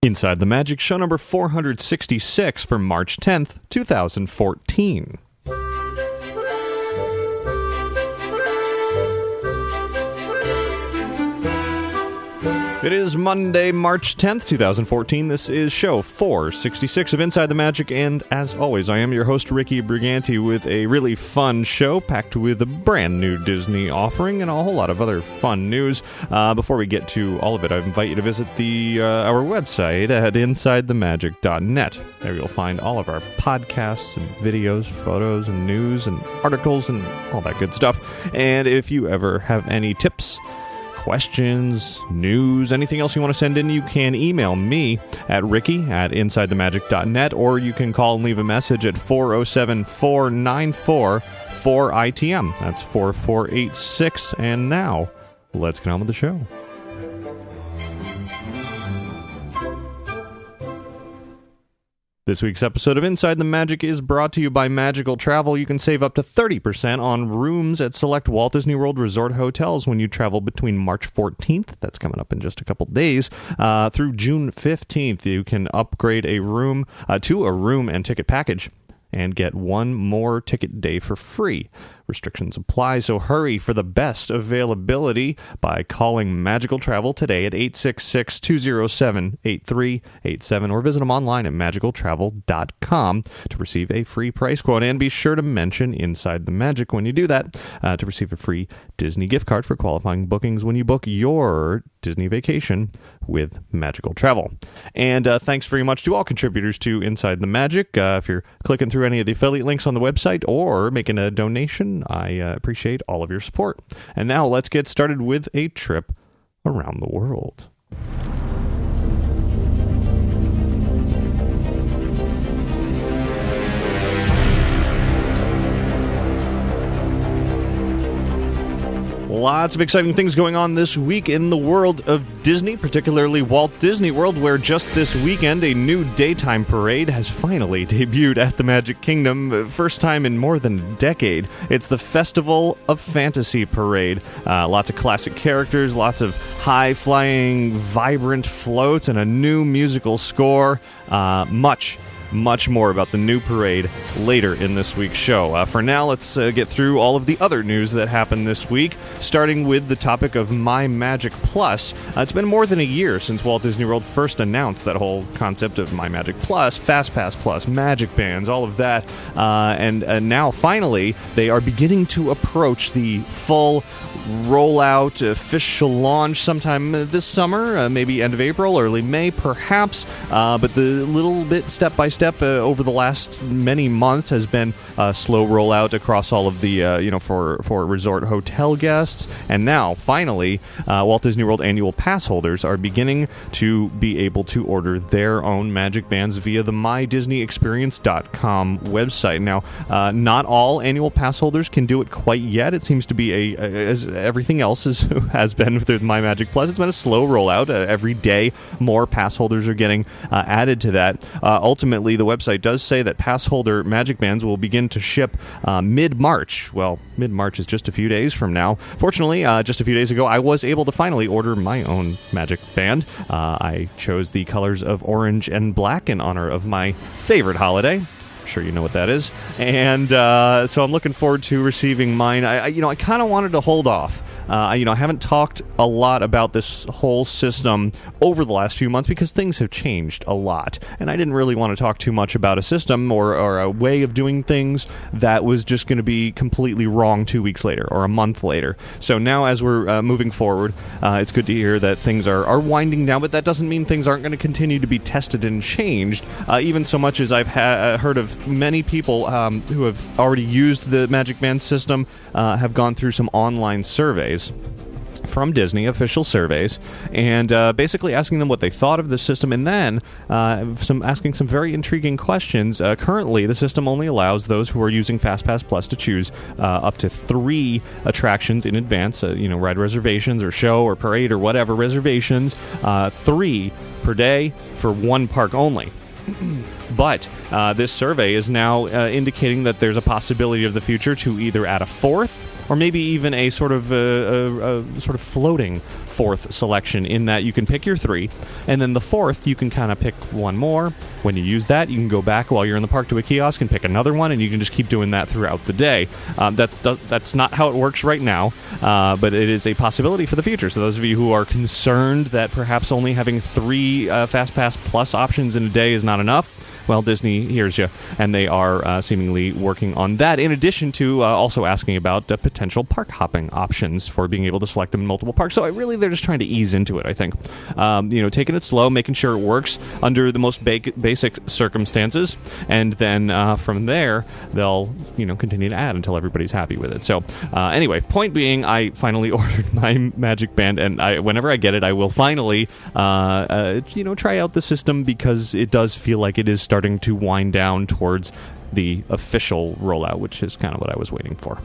Inside the Magic, show number 466 for March 10th, 2014. It is Monday, March 10th, 2014. This is show 466 of Inside the Magic, and as always, I am your host, Ricky Briganti, with a really fun show packed with a brand new Disney offering and a whole lot of other fun news. Before we get to all of it, I invite you to visit our website at InsideTheMagic.net. There you'll find all of our podcasts and videos, photos and news and articles and all that good stuff. And if you ever have any tips, questions, news, anything else you want to send in, you can email me at ricky@insidethemagic.net, or you can call and leave a message at 407-494-4ITM. That's 4486. And now, let's get on with the show. This week's episode of Inside the Magic is brought to you by Magical Travel. You can save up to 30% on rooms at select Walt Disney World Resort hotels when you travel between March 14th, that's coming up in just a couple days, through June 15th. You can upgrade a room to a room and ticket package and get one more ticket day for free. Restrictions apply, so hurry for the best availability by calling Magical Travel today at 866-207-8387 or visit them online at magicaltravel.com to receive a free price quote. And be sure to mention Inside the Magic when you do that to receive a free Disney gift card for qualifying bookings when you book your Disney vacation with Magical Travel. And thanks very much to all contributors to Inside the Magic. If you're clicking through any of the affiliate links on the website or making a donation, I appreciate all of your support. And now let's get started with a trip around the world. Lots of exciting things going on this week in the world of Disney, particularly Walt Disney World, where just this weekend a new daytime parade has finally debuted at the Magic Kingdom. First time in more than a decade. It's the Festival of Fantasy Parade. Lots of classic characters, lots of high-flying, vibrant floats, and a new musical score. Much more about the new parade later in this week's show. For now, let's get through all of the other news that happened this week, starting with the topic of My Magic Plus. It's been more than a year since Walt Disney World first announced that whole concept of My Magic Plus, FastPass Plus, Magic Bands, all of that. And now, finally, they are beginning to approach the full rollout, official launch sometime this summer, maybe end of April, early May, perhaps. But the little bit step-by-step over the last many months has been a slow rollout across all of the, for resort hotel guests. And now, finally, Walt Disney World annual pass holders are beginning to be able to order their own Magic Bands via the MyDisneyExperience.com website. Now, not all annual pass holders can do it quite yet. It seems to be as everything else has been with My Magic Plus. It's been a slow rollout. Every day, more pass holders are getting added to that. Ultimately, the website does say that pass holder Magic Bands will begin to ship mid-March. Well, mid-March is just a few days from now. Fortunately, just a few days ago, I was able to finally order my own Magic Band. I chose the colors of orange and black in honor of my favorite holiday. I'm sure you know what that is. And so I'm looking forward to receiving mine. I kind of wanted to hold off. I haven't talked a lot about this whole system over the last few months because things have changed a lot. And I didn't really want to talk too much about a system or a way of doing things that was just going to be completely wrong 2 weeks later or a month later. So now as we're moving forward, it's good to hear that things are winding down, but that doesn't mean things aren't going to continue to be tested and changed, even so much as I've heard of many people who have already used the Magic Band system have gone through some online surveys from Disney, official surveys, and basically asking them what they thought of the system, and then asking some very intriguing questions. Currently, the system only allows those who are using FastPass Plus to choose up to 3 attractions in advance, ride reservations or show or parade or whatever reservations, 3 per day for 1 park only. But this survey is now indicating that there's a possibility of the future to either add a 4th or maybe even a sort of floating fourth selection, in that you can pick your 3, and then the fourth you can kind of pick one more. When you use that, you can go back while you're in the park to a kiosk and pick another one, and you can just keep doing that throughout the day. That's not how it works right now, but it is a possibility for the future. So those of you who are concerned that perhaps only having 3 FastPass Plus options in a day is not enough, well, Disney hears you, and they are seemingly working on that, in addition to also asking about potential park hopping options for being able to select them in multiple parks. So they're just trying to ease into it, I think. Taking it slow, making sure it works under the most basic circumstances, and then from there, they'll continue to add until everybody's happy with it. So anyway, point being, I finally ordered my Magic Band, and whenever I get it, I will finally try out the system, because it does feel like it is starting to wind down towards the official rollout, which is kind of what I was waiting for.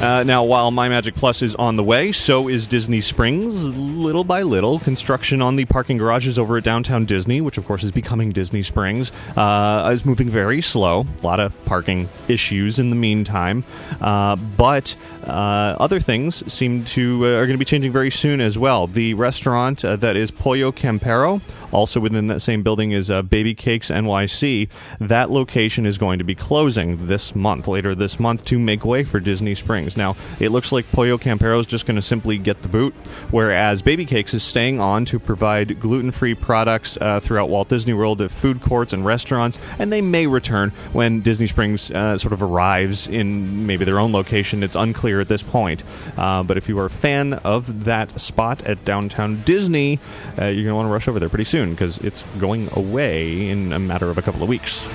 Now, while My Magic Plus is on the way, so is Disney Springs. Little by little, construction on the parking garages over at Downtown Disney, which of course is becoming Disney Springs, is moving very slow. A lot of parking issues in the meantime, but other things are going to be changing very soon as well. The restaurant that is Pollo Campero, also within that same building, is Baby Cakes NYC. That location is going to be closing later this month, to make way for Disney Springs. Now, it looks like Pollo Campero is just going to simply get the boot, whereas Baby Cakes is staying on to provide gluten-free products throughout Walt Disney World at food courts and restaurants, and they may return when Disney Springs sort of arrives in maybe their own location. It's unclear at this point, but if you are a fan of that spot at Downtown Disney, you're going to want to rush over there pretty soon, because it's going away in a matter of a couple of weeks.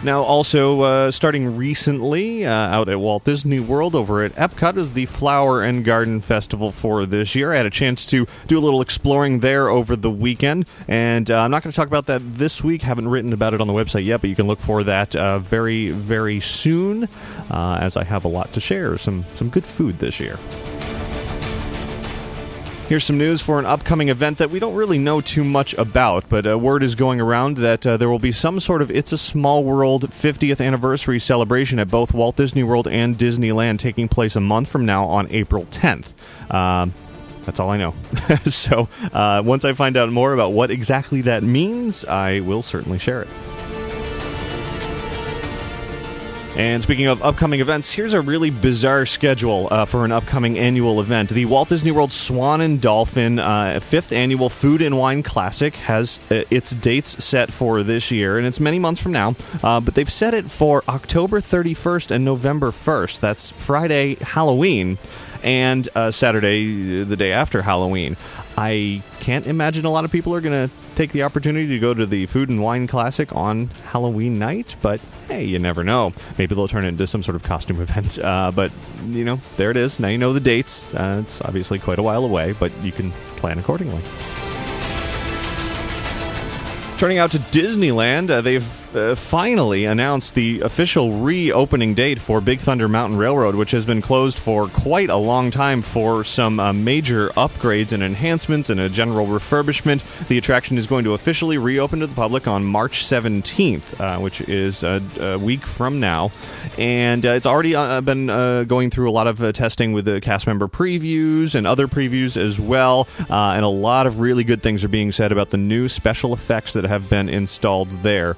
Now, also starting recently out at Walt Disney World over at Epcot is the Flower and Garden Festival for this year. I had a chance to do a little exploring there over the weekend, and I'm not going to talk about that this week. Haven't written about it on the website yet, but you can look for that very, very soon, as I have a lot to share. Some good food this year. Here's some news for an upcoming event that we don't really know too much about, but word is going around that there will be some sort of It's a Small World 50th anniversary celebration at both Walt Disney World and Disneyland, taking place a month from now on April 10th. That's all I know. So once I find out more about what exactly that means, I will certainly share it. And speaking of upcoming events, here's a really bizarre schedule for an upcoming annual event. The Walt Disney World Swan and Dolphin 5th Annual Food and Wine Classic has its dates set for this year, and it's many months from now, but they've set it for October 31st and November 1st. That's Friday, Halloween, and Saturday, the day after Halloween. I can't imagine a lot of people are going to take the opportunity to go to the Food and Wine Classic on Halloween night, but hey, you never know. Maybe they'll turn it into some sort of costume event. But, there it is. Now you know the dates. It's obviously quite a while away, but you can plan accordingly. Turning out to Disneyland, they've finally announced the official reopening date for Big Thunder Mountain Railroad, which has been closed for quite a long time for some major upgrades and enhancements and a general refurbishment. The attraction is going to officially reopen to the public on March 17th, which is a week from now. And it's already been going through a lot of testing with the cast member previews and other previews as well. And a lot of really good things are being said about the new special effects that have been installed there.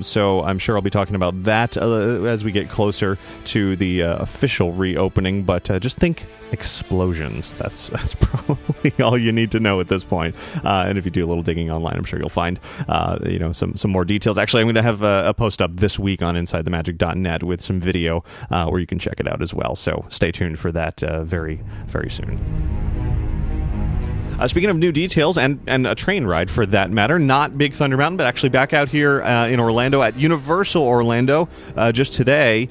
So I'm sure I'll be talking about that as we get closer to the official reopening, but just think explosions. That's probably all you need to know at this point. And if you do a little digging online, I'm sure you'll find some more details. Actually, I'm going to have a post up this week on InsideTheMagic.net with some video where you can check it out as well. So stay tuned for that very, very soon. Speaking of new details, and a train ride for that matter, not Big Thunder Mountain, but actually back out here in Orlando at Universal Orlando, just today,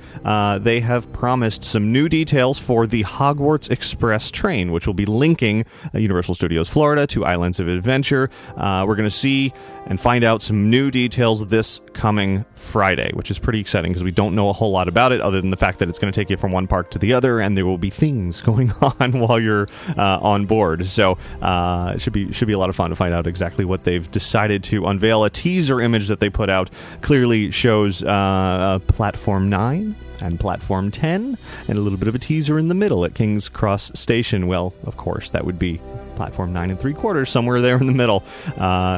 they have promised some new details for the Hogwarts Express train, which will be linking Universal Studios Florida to Islands of Adventure. We're going to see and find out some new details this coming Friday, which is pretty exciting because we don't know a whole lot about it other than the fact that it's going to take you from one park to the other, and there will be things going on while you're on board. So it should be a lot of fun to find out exactly what they've decided to unveil. A teaser image that they put out clearly shows Platform 9 and Platform 10, and a little bit of a teaser in the middle at King's Cross Station. Well, of course, that would be Platform 9 3/4, somewhere there in the middle.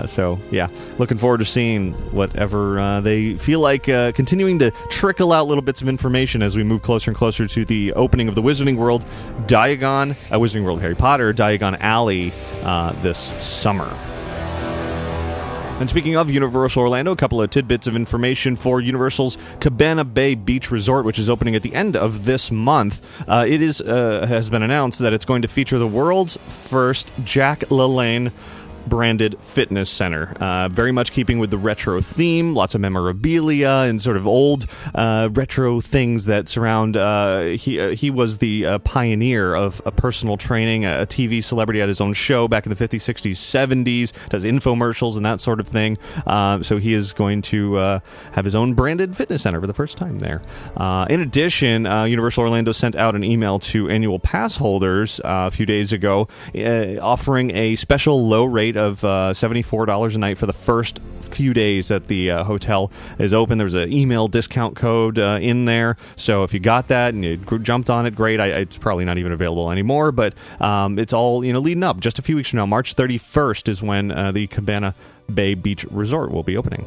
So, yeah, looking forward to seeing whatever they feel like continuing to trickle out little bits of information as we move closer and closer to the opening of the Wizarding World Wizarding World Harry Potter, Diagon Alley this summer. And speaking of Universal Orlando, a couple of tidbits of information for Universal's Cabana Bay Beach Resort, which is opening at the end of this month. It has been announced that it's going to feature the world's first Jack LaLanne branded fitness center, very much keeping with the retro theme, lots of memorabilia and sort of old retro things that surround he was the pioneer of personal training, a TV celebrity, had his own show back in the 50s, 60s, 70s, does infomercials and that sort of thing. So he is going to have his own branded fitness center for the first time there. In addition, Universal Orlando sent out an email to annual pass holders a few days ago offering a special low rate of $74 a night for the first few days that the hotel is open. There's an email discount code in there, so if you got that and you jumped on it, great. It's probably not even available anymore, but it's all leading up. Just a few weeks from now, March 31st is when the Cabana Bay Beach Resort will be opening.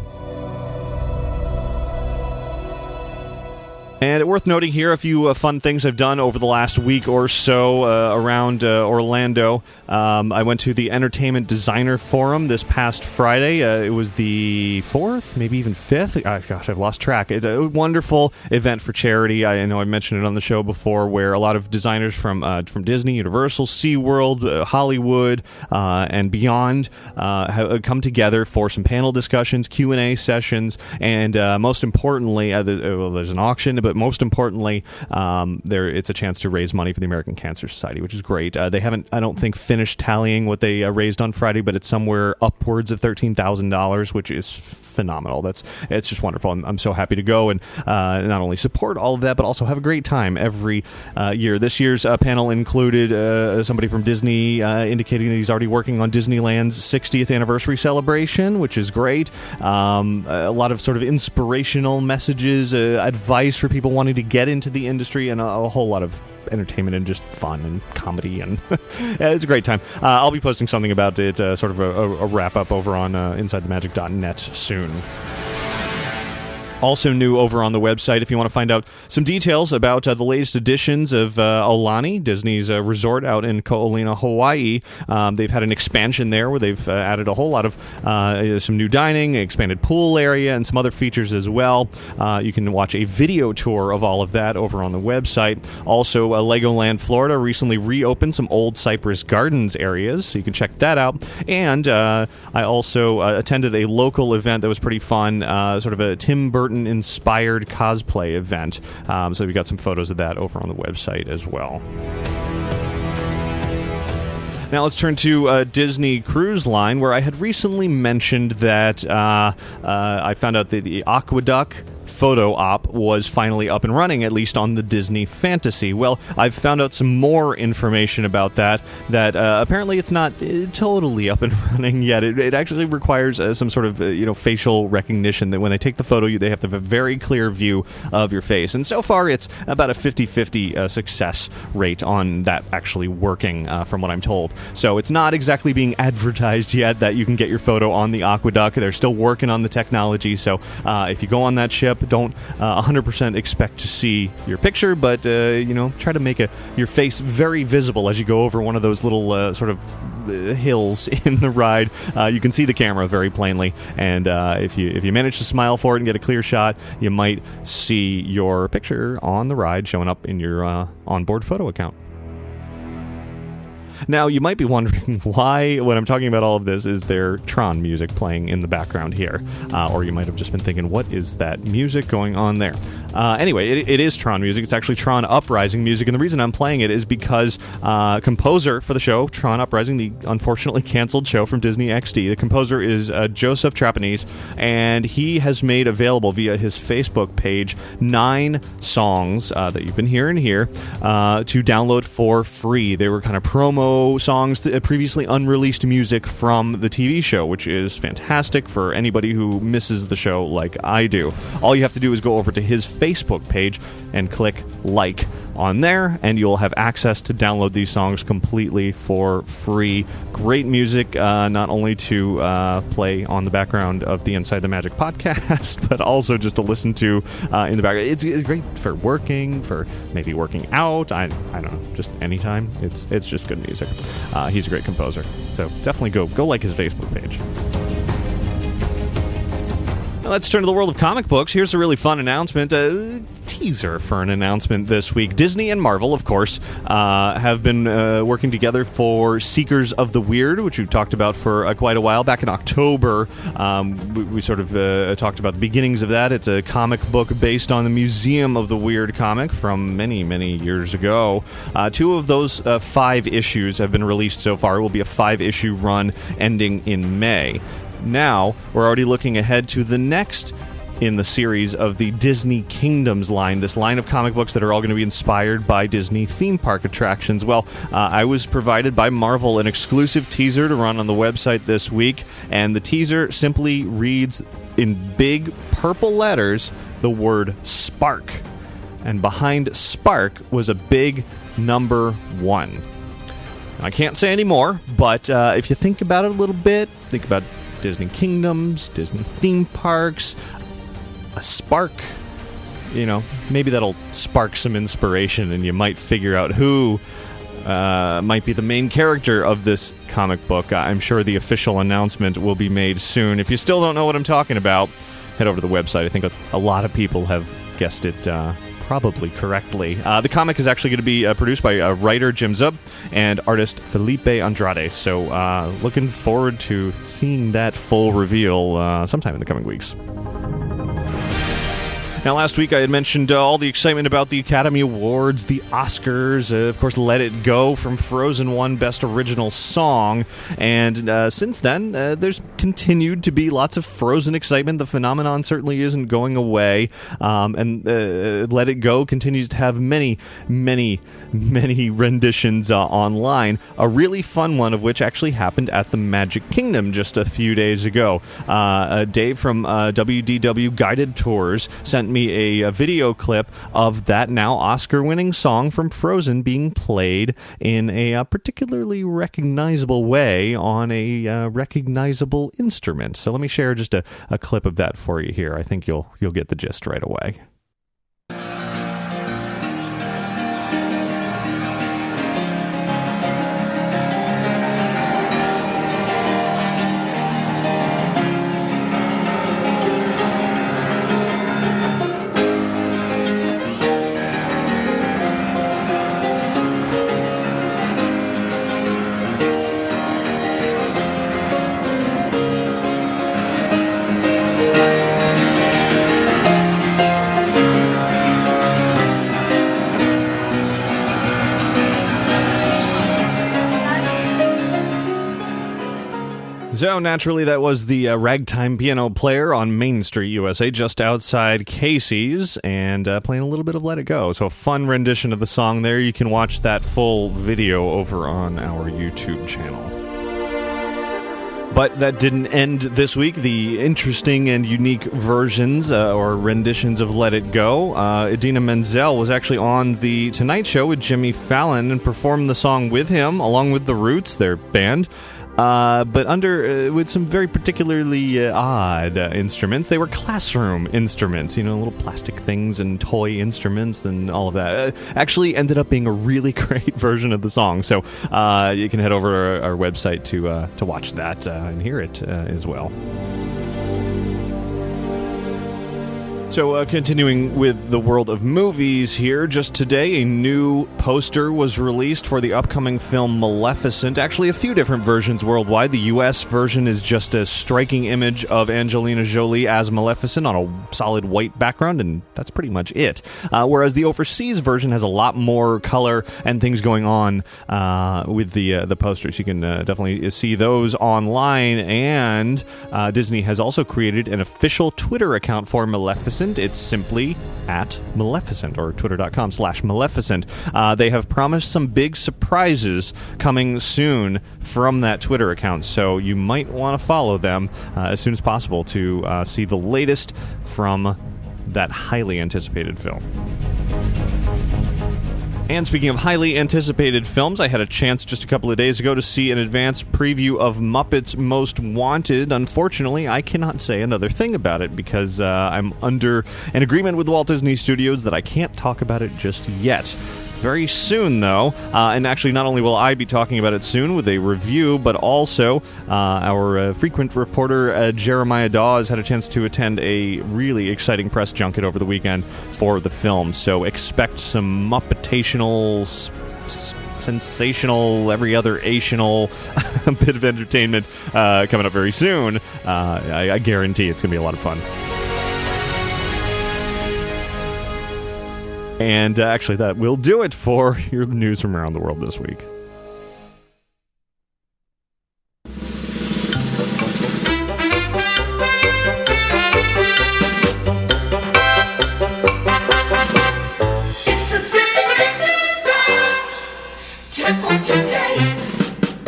And worth noting here, a few fun things I've done over the last week or so around Orlando. I went to the Entertainment Designer Forum this past Friday. It was the 4th, maybe even 5th. Gosh, I've lost track. It's a wonderful event for charity. I know I mentioned it on the show before, where a lot of designers from Disney, Universal, SeaWorld, Hollywood, and beyond have come together for some panel discussions, Q&A sessions, and most importantly, there's an auction, but most importantly, it's a chance to raise money for the American Cancer Society, which is great. They haven't, I don't think, finished tallying what they raised on Friday, but it's somewhere upwards of $13,000, which is phenomenal. It's just wonderful. I'm so happy to go and not only support all of that, but also have a great time every year. This year's panel included somebody from Disney indicating that he's already working on Disneyland's 60th anniversary celebration, which is great. A lot of sort of inspirational messages, advice for people wanting to get into the industry, and a whole lot of entertainment and just fun and comedy, and it's a great time. I'll be posting something about it, sort of a wrap-up over on InsideTheMagic.net soon. Also new over on the website, if you want to find out some details about the latest editions of Aulani, Disney's resort out in Ko'olina, Hawaii. They've had an expansion there where they've added a whole lot of some new dining, expanded pool area, and some other features as well. You can watch a video tour of all of that over on the website. Also, Legoland Florida recently reopened some old Cypress Gardens areas, so you can check that out. And I also attended a local event that was pretty fun, sort of a Tim Burton inspired cosplay event. So we got some photos of that over on the website as well. Now let's turn to Disney Cruise Line, where I had recently mentioned that I found out that the Aqueduct photo op was finally up and running, at least on the Disney Fantasy. Well, I've found out some more information about that apparently it's not totally up and running yet. It actually requires some sort of facial recognition, that when they take the photo, they have to have a very clear view of your face. And so far, it's about a 50-50 success rate on that actually working, from what I'm told. So it's not exactly being advertised yet that you can get your photo on the Aqueduct. They're still working on the technology, so if you go on that ship, don't 100% expect to see your picture, but try to make your face very visible as you go over one of those little sort of hills in the ride. You can see the camera very plainly, and if you manage to smile for it and get a clear shot, you might see your picture on the ride showing up in your onboard photo account. Now, you might be wondering why, when I'm talking about all of this, is there Tron music playing in the background here? Or you might have just been thinking, what is that music going on there? Anyway, it is Tron music. It's actually Tron Uprising music, and the reason I'm playing it is because composer for the show, Tron Uprising, the unfortunately canceled show from Disney XD, the composer is Joseph Trapanese, and he has made available via his Facebook page 9 songs that you've been hearing here to download for free. They were kind of promo no songs, previously unreleased music from the TV show, which is fantastic for anybody who misses the show like I do. All you have to do is go over to his Facebook page and click like on there, and you'll have access to download these songs completely for free. Great music, not only to play on the background of the Inside the Magic podcast, but also just to listen to in the background. It's great for working, for maybe working out. I don't know, just anytime. It's just good music. He's a great composer, so definitely go like his Facebook page. Now let's turn to the world of comic books. Here's a really fun announcement, a teaser for an announcement this week. Disney and Marvel, of course, have been working together for Seekers of the Weird, which we've talked about for quite a while. Back in October, we sort of talked about the beginnings of that. It's a comic book based on the Museum of the Weird comic from many, many years ago. 2 of those 5 issues have been released so far. It will be a 5-issue run ending in May. Now, we're already looking ahead to the next in the series of the Disney Kingdoms line, this line of comic books that are all going to be inspired by Disney theme park attractions. Well, I was provided by Marvel an exclusive teaser to run on the website this week, and the teaser simply reads in big purple letters the word Spark. And behind Spark was a big number 1. I can't say any more, but if you think about it a little bit, think about Disney Kingdoms, Disney theme parks, a spark, maybe that'll spark some inspiration and you might figure out who might be the main character of this comic book. I'm sure the official announcement will be made soon. If you still don't know what I'm talking about, head over to the website. I think a lot of people have guessed it probably correctly. The comic is actually going to be produced by writer Jim Zub and artist Felipe Andrade, so looking forward to seeing that full reveal sometime in the coming weeks. Now, last week I had mentioned all the excitement about the Academy Awards, the Oscars, of course, Let It Go from Frozen won Best Original Song, and since then, there's continued to be lots of Frozen excitement. The phenomenon certainly isn't going away, and Let It Go continues to have many, many, many renditions online, a really fun one of which actually happened at the Magic Kingdom just a few days ago. Dave from WDW Guided Tours sent me a video clip of that now Oscar-winning song from Frozen being played in a particularly recognizable way on a recognizable instrument. So let me share just a clip of that for you here. I think you'll get the gist right away. So naturally, that was the Ragtime Piano Player on Main Street, USA, just outside Casey's, and playing a little bit of Let It Go. So a fun rendition of the song there. You can watch that full video over on our YouTube channel. But that didn't end this week. The interesting and unique versions or renditions of Let It Go. Idina Menzel was actually on The Tonight Show with Jimmy Fallon and performed the song with him, along with The Roots, their band. But with some very particularly odd instruments. They were classroom instruments, little plastic things and toy instruments and all of that. Actually ended up being a really great version of the song. So you can head over to our website to watch that and hear it as well. So, continuing with the world of movies here, just today a new poster was released for the upcoming film Maleficent. Actually, a few different versions worldwide. The US version is just a striking image of Angelina Jolie as Maleficent on a solid white background, and that's pretty much it. Whereas the overseas version has a lot more color and things going on with the posters. You can definitely see those online, and Disney has also created an official Twitter account for Maleficent, Maleficent, it's simply at Maleficent, or twitter.com/Maleficent. They have promised some big surprises coming soon from that Twitter account, so you might want to follow them as soon as possible to see the latest from that highly anticipated film. And speaking of highly anticipated films, I had a chance just a couple of days ago to see an advanced preview of Muppets Most Wanted. Unfortunately, I cannot say another thing about it because I'm under an agreement with the Walt Disney Studios that I can't talk about it just yet. Very soon, though, and actually not only will I be talking about it soon with a review, but also our frequent reporter Jeremiah Dawes had a chance to attend a really exciting press junket over the weekend for the film, so expect some Muppetational, sensational, every other ational bit of entertainment coming up very soon. I guarantee it's going to be a lot of fun. And actually, that will do it for your news from around the world this week.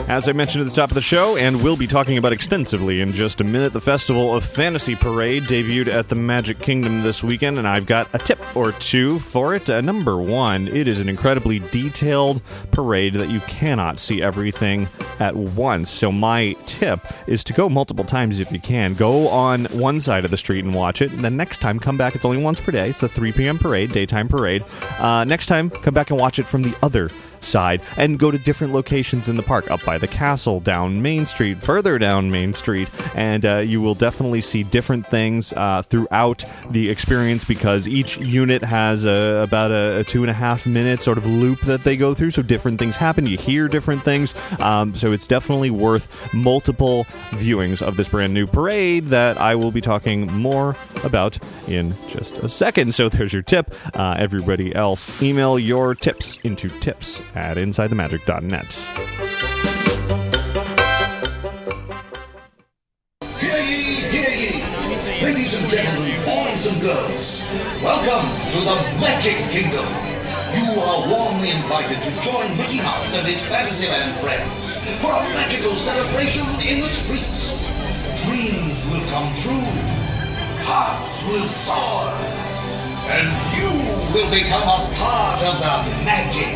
As I mentioned at the top of the show, and we'll be talking about extensively in just a minute, the Festival of Fantasy Parade debuted at the Magic Kingdom this weekend, and I've got a tip or two for it. Number one, it is an incredibly detailed parade that you cannot see everything at once. So my tip is to go multiple times if you can. Go on one side of the street and watch it, and then next time come back. It's only once per day. It's the 3 p.m. parade, daytime parade. Next time, come back and watch it from the other side, and go to different locations in the park, up by the castle, down Main Street, further down Main Street, and you will definitely see different things throughout the experience, because each unit has about a 2.5 minute sort of loop that they go through, so different things happen, you hear different things, so it's definitely worth multiple viewings of this brand new parade that I will be talking more about in just a second. So there's your tip. Everybody else, email your tips into tips@insidethemagic.net. Hear ye, hear ye! Ladies and gentlemen, boys and girls, welcome to the Magic Kingdom. You are warmly invited to join Mickey Mouse and his Fantasyland friends for a magical celebration in the streets. Dreams will come true, hearts will soar, and you will become a part of the magic.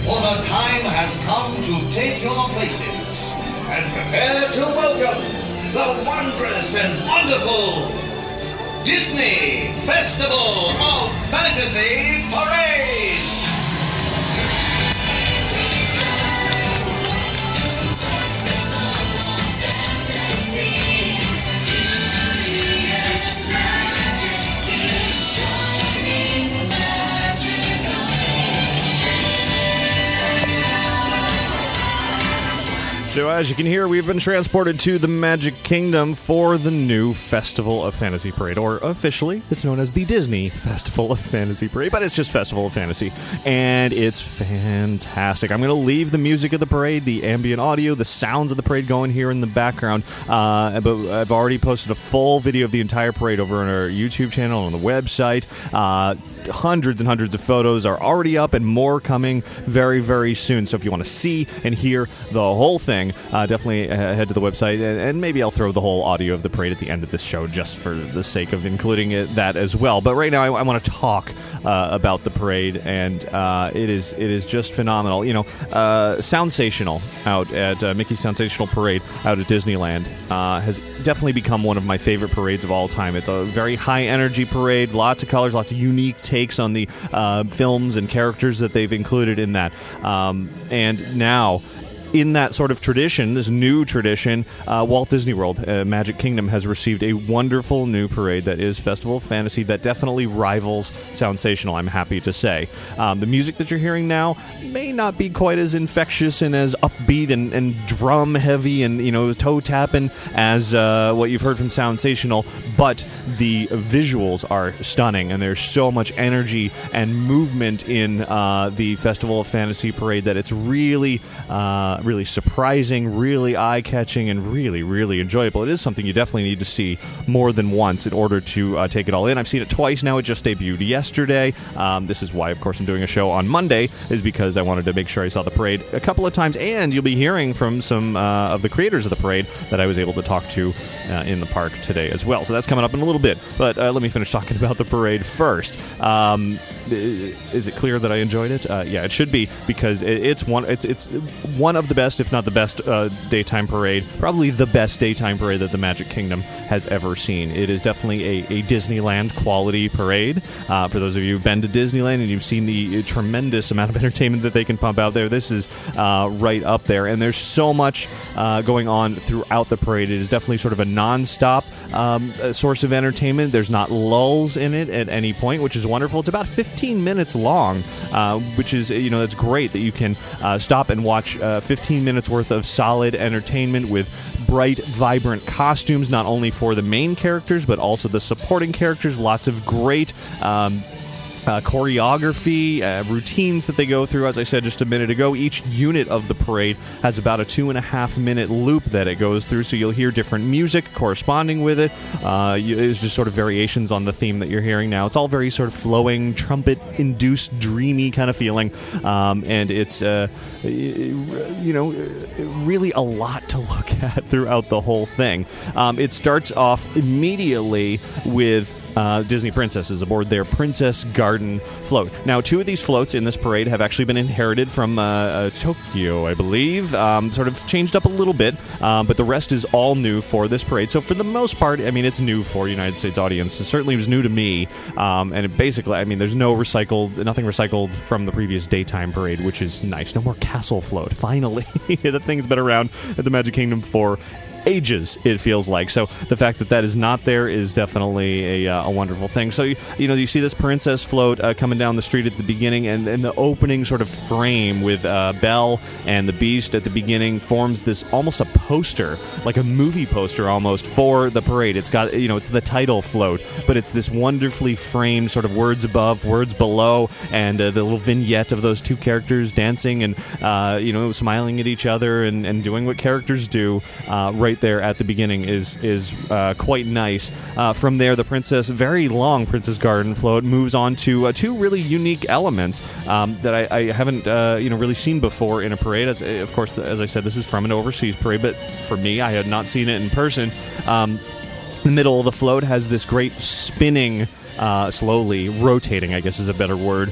For the time has come to take your places and prepare to welcome the wondrous and wonderful Disney Festival of Fantasy Parade! So as you can hear, we've been transported to the Magic Kingdom for the new Festival of Fantasy Parade, or officially, it's known as the Disney Festival of Fantasy Parade, but it's just Festival of Fantasy, and it's fantastic. I'm going to leave the music of the parade, the ambient audio, the sounds of the parade going here in the background, but I've already posted a full video of the entire parade over on our YouTube channel, on the website. Hundreds and hundreds of photos are already up, and more coming very, very soon. So if you want to see and hear the whole thing, definitely head to the website, and maybe I'll throw the whole audio of the parade at the end of this show just for the sake of including that as well. But right now I want to talk about the parade, and it is just phenomenal. You know, Soundsational out at Mickey's Soundsational Parade out at Disneyland has definitely become one of my favorite parades of all time. It's a very high energy parade, lots of colors, lots of unique takes on the films and characters that they've included in that. And now, in that sort of tradition, this new tradition, Walt Disney World, Magic Kingdom, has received a wonderful new parade that is Festival of Fantasy that definitely rivals Soundsational, I'm happy to say. The music that you're hearing now may not be quite as infectious and as upbeat and drum heavy and, you know, toe tapping as what you've heard from Soundsational, but the visuals are stunning, and there's so much energy and movement in the Festival of Fantasy parade that it's really really surprising, really eye-catching, and really, really enjoyable. It is something you definitely need to see more than once in order to take it all in. I've seen it twice now. It just debuted yesterday. This is why, of course, I'm doing a show on Monday, is because I wanted to make sure I saw the parade a couple of times, and you'll be hearing from some of the creators of the parade that I was able to talk to in the park today as well. So that's coming up in a little bit, but let me finish talking about the parade first. Is it clear that I enjoyed it? Yeah, it should be, because it's one of the best, if not the best, daytime parade. Probably the best daytime parade that the Magic Kingdom has ever seen. It is definitely a Disneyland quality parade. For those of you who've been to Disneyland and you've seen the tremendous amount of entertainment that they can pump out there, this is right up there. And there's so much going on throughout the parade. It is definitely sort of a non-stop source of entertainment. There's not lulls in it at any point, which is wonderful. It's about 15 minutes long, which is, that's great that you can stop and watch 15 minutes worth of solid entertainment with bright, vibrant costumes, not only for the main characters, but also the supporting characters. Lots of great choreography, routines that they go through. As I said just a minute ago, each unit of the parade has about a 2.5 minute loop that it goes through, so you'll hear different music corresponding with it. It's just sort of variations on the theme that you're hearing now. It's all very sort of flowing, trumpet-induced, dreamy kind of feeling, and it's really a lot to look at throughout the whole thing. It starts off immediately with Disney princesses aboard their Princess Garden float. Now, 2 of these floats in this parade have actually been inherited from Tokyo, I believe. Sort of changed up a little bit, but the rest is all new for this parade. So for the most part, it's new for United States audience. It certainly was new to me, and it basically, there's nothing recycled from the previous daytime parade, which is nice. No more castle float, finally. That thing's been around at the Magic Kingdom for ages, it feels like. So the fact that is not there is definitely a wonderful thing. So you see this princess float coming down the street at the beginning, and the opening sort of frame with Belle and the Beast at the beginning forms this almost a poster, like a movie poster almost, for the parade. It's got it's the title float, but it's this wonderfully framed sort of words above, words below, and the little vignette of those 2 characters dancing and smiling at each other and doing what characters do right there at the beginning is quite nice. From there, the very long Princess Garden float moves on to 2 really unique elements that I haven't really seen before in a parade. Of course, as I said, this is from an overseas parade, but for me, I had not seen it in person. The middle of the float has this great spinning, slowly rotating, I guess is a better word,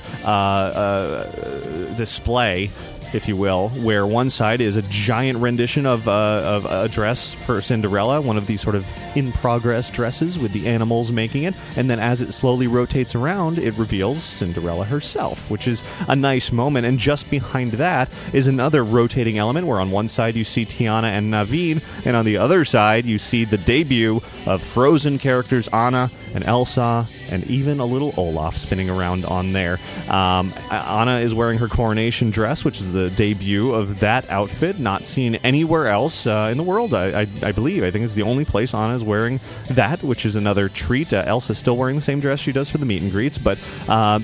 display, if you will, where one side is a giant rendition of a dress for Cinderella, one of these sort of in-progress dresses with the animals making it, and then as it slowly rotates around, it reveals Cinderella herself, which is a nice moment. And just behind that is another rotating element, where on one side you see Tiana and Naveen, and on the other side you see the debut of Frozen characters Anna and Elsa, and even a little Olaf spinning around on there. Anna is wearing her coronation dress, which is the debut of that outfit, not seen anywhere else in the world, I believe. I think it's the only place Anna is wearing that, which is another treat. Elsa's still wearing the same dress she does for the meet and greets, but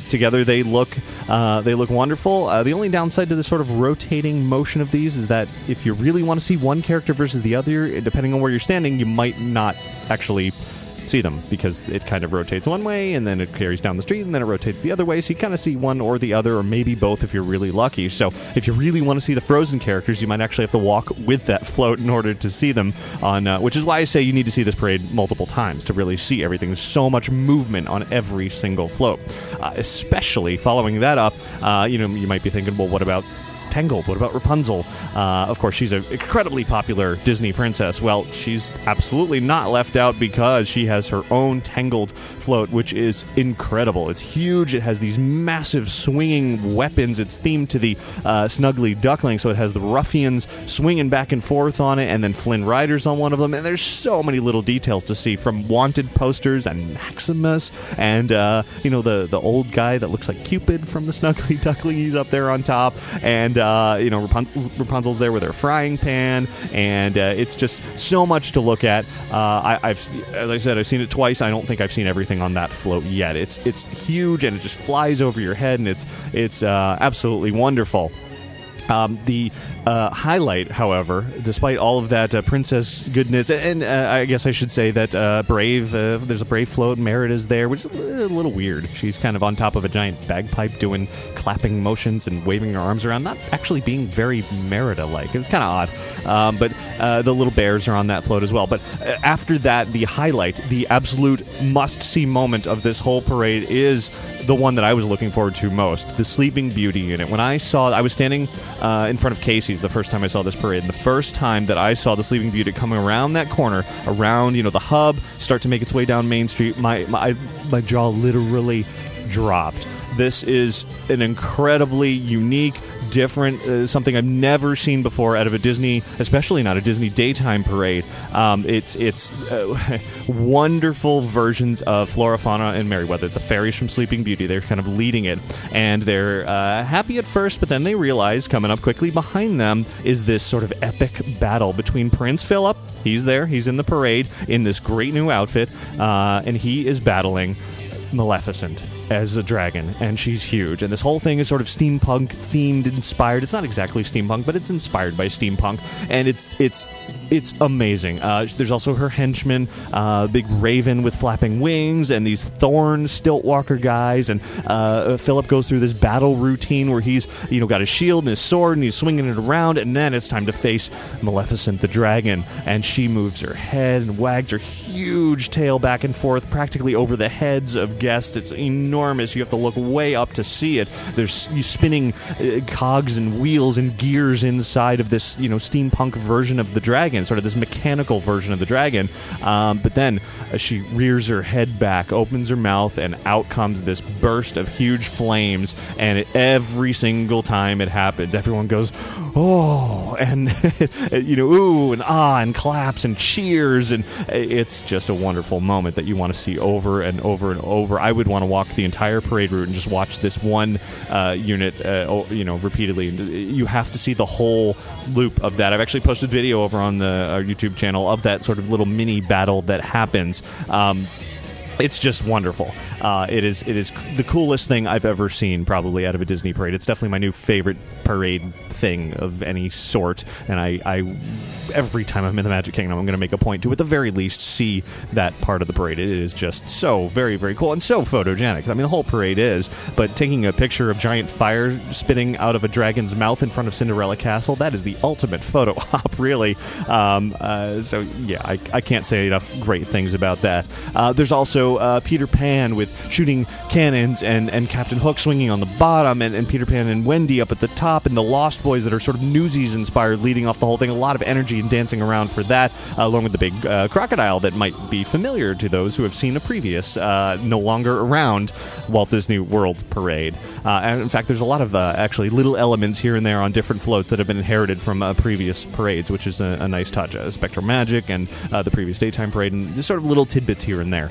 together they look wonderful. The only downside to this sort of rotating motion of these is that if you really want to see one character versus the other, depending on where you're standing, you might not actually see them, because it kind of rotates one way and then it carries down the street and then it rotates the other way, so you kind of see one or the other, or maybe both if you're really lucky. So if you really want to see the Frozen characters, you might actually have to walk with that float in order to see them on, which is why I say you need to see this parade multiple times to really see everything. There's so much movement on every single float, especially following that up. You might be thinking, well, what about Tangled? What about Rapunzel? Of course, she's an incredibly popular Disney princess. Well, she's absolutely not left out, because she has her own Tangled float, which is incredible. It's huge. It has these massive swinging weapons. It's themed to the Snuggly Duckling, so it has the ruffians swinging back and forth on it, and then Flynn Rider's on one of them. And there's so many little details to see, from wanted posters and Maximus, and the old guy that looks like Cupid from the Snuggly Duckling. He's up there on top, and Rapunzel's there with her frying pan, and it's just so much to look at. As I said, I've seen it twice. I don't think I've seen everything on that float yet. It's huge, and it just flies over your head, and it's absolutely wonderful. The highlight, however, despite all of that princess goodness, and I guess I should say that Brave, there's a Brave float, Merida's there, which is a little weird. She's kind of on top of a giant bagpipe doing clapping motions and waving her arms around, not actually being very Merida-like. It's kind of odd. But the little bears are on that float as well. But after that, the highlight, the absolute must-see moment of this whole parade is the one that I was looking forward to most, the Sleeping Beauty unit. When I was standing in front of Casey's the first time I saw this parade, and the first time that I saw the Sleeping Beauty coming around that corner, around, the hub, start to make its way down Main Street, my jaw literally dropped. This is an incredibly unique, different, something I've never seen before out of a Disney, especially not a Disney daytime parade. It's wonderful versions of Flora, Fauna, and Merryweather, the fairies from Sleeping Beauty. They're kind of leading it, and they're happy at first, but then they realize coming up quickly behind them is this sort of epic battle between Prince Philip. He's there. He's in the parade in this great new outfit, and he is battling Maleficent as a dragon, and she's huge, and this whole thing is sort of steampunk themed, inspired. It's not exactly steampunk, but it's inspired by steampunk, and it's amazing. There's also her henchman, big raven with flapping wings, and these thorn stilt walker guys, and Philip goes through this battle routine where he's got his shield and his sword, and he's swinging it around, and then it's time to face Maleficent the dragon, and she moves her head and wags her huge tail back and forth practically over the heads of guests. It's enormous. You have to look way up to see it. There's you spinning cogs and wheels and gears inside of this steampunk version of the dragon, sort of this mechanical version of the dragon. But then she rears her head back, opens her mouth, and out comes this burst of huge flames. And every single time it happens, everyone goes, "Oh!" and ooh and ah, and claps and cheers, and it's just a wonderful moment that you want to see over and over and over. I would want to walk the entire parade route and just watch this one unit, repeatedly. You have to see the whole loop of that. I've actually posted video over on our YouTube channel of that sort of little mini battle that happens. It's just wonderful. It is the coolest thing I've ever seen, probably, out of a Disney parade. It's definitely my new favorite parade thing of any sort, and I every time I'm in the Magic Kingdom, I'm going to make a point to, at the very least, see that part of the parade. It is just so very, very cool and so photogenic. I mean, the whole parade is, but taking a picture of giant fire spitting out of a dragon's mouth in front of Cinderella Castle, that is the ultimate photo op, really. So, yeah, I can't say enough great things about that. There's also Peter Pan with shooting cannons and Captain Hook swinging on the bottom, and Peter Pan and Wendy up at the top, and the Lost Boys that are sort of Newsies inspired leading off the whole thing. A lot of energy and dancing around for that, along with the big crocodile that might be familiar to those who have seen a previous, no longer around Walt Disney World parade. And in fact, there's a lot of actually little elements here and there on different floats that have been inherited from previous parades, which is a nice touch. Spectral Magic and the previous daytime parade, and just sort of little tidbits here and there.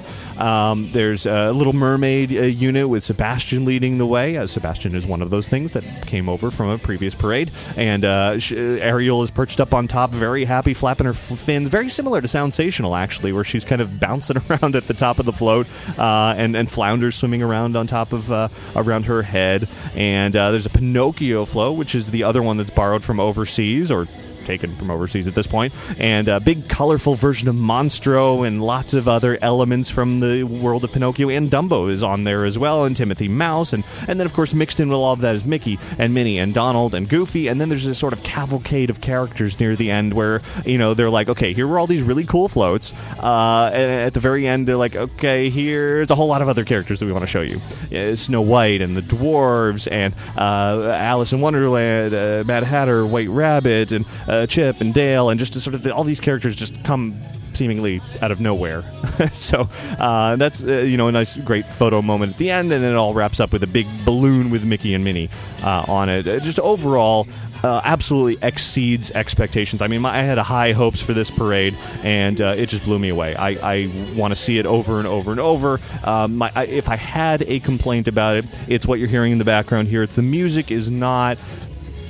There's a Little Mermaid unit with Sebastian leading the way. Sebastian is one of those things that came over from a previous parade, and Ariel is perched up on top, very happy, flapping her fins, very similar to Soundsational, actually, where she's kind of bouncing around at the top of the float, and Flounder's swimming around on top of around her head. And there's a Pinocchio float, which is the other one that's borrowed from overseas, or taken from overseas at this point, and a big colorful version of Monstro and lots of other elements from the world of Pinocchio, and Dumbo is on there as well, and Timothy Mouse, and then of course mixed in with all of that is Mickey and Minnie and Donald and Goofy, and then there's this sort of cavalcade of characters near the end where, they're like, okay, here were all these really cool floats, and at the very end they're like, okay, here's a whole lot of other characters that we want to show you. Snow White and the Dwarves, and Alice in Wonderland, Mad Hatter, White Rabbit, and Chip and Dale, and just to sort of all these characters just come seemingly out of nowhere. So that's a nice, great photo moment at the end, and then it all wraps up with a big balloon with Mickey and Minnie on it. Just overall, absolutely exceeds expectations. I mean, I had high hopes for this parade, and it just blew me away. I want to see it over and over and over. If I had a complaint about it, it's what you're hearing in the background here. It's the music is not...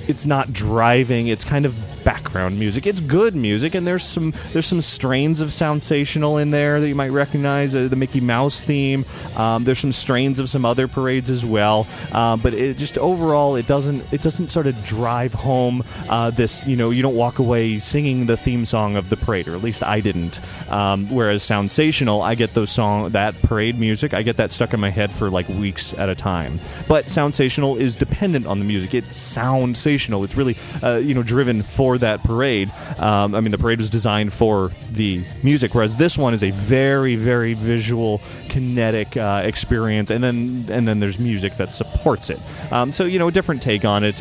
It's not driving. It's kind of background music. It's good music, and there's some strains of Soundsational in there that you might recognize. The Mickey Mouse theme. There's some strains of some other parades as well. But it just overall, it doesn't sort of drive home this. You don't walk away singing the theme song of the parade, or at least I didn't. Whereas Soundsational, I get that parade music, I get that stuck in my head for like weeks at a time. But Soundsational is dependent on the music. It's Soundsational. It's really, driven for that parade. The parade was designed for the music, whereas this one is a very, very visual, kinetic experience, and then there's music that supports it. A different take on it.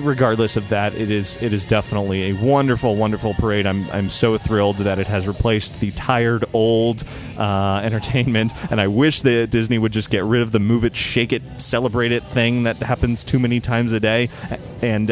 Regardless of that, it is definitely a wonderful, wonderful parade. I'm so thrilled that it has replaced the tired old entertainment, and I wish that Disney would just get rid of the move it, shake it, celebrate it thing that happens too many times a day. And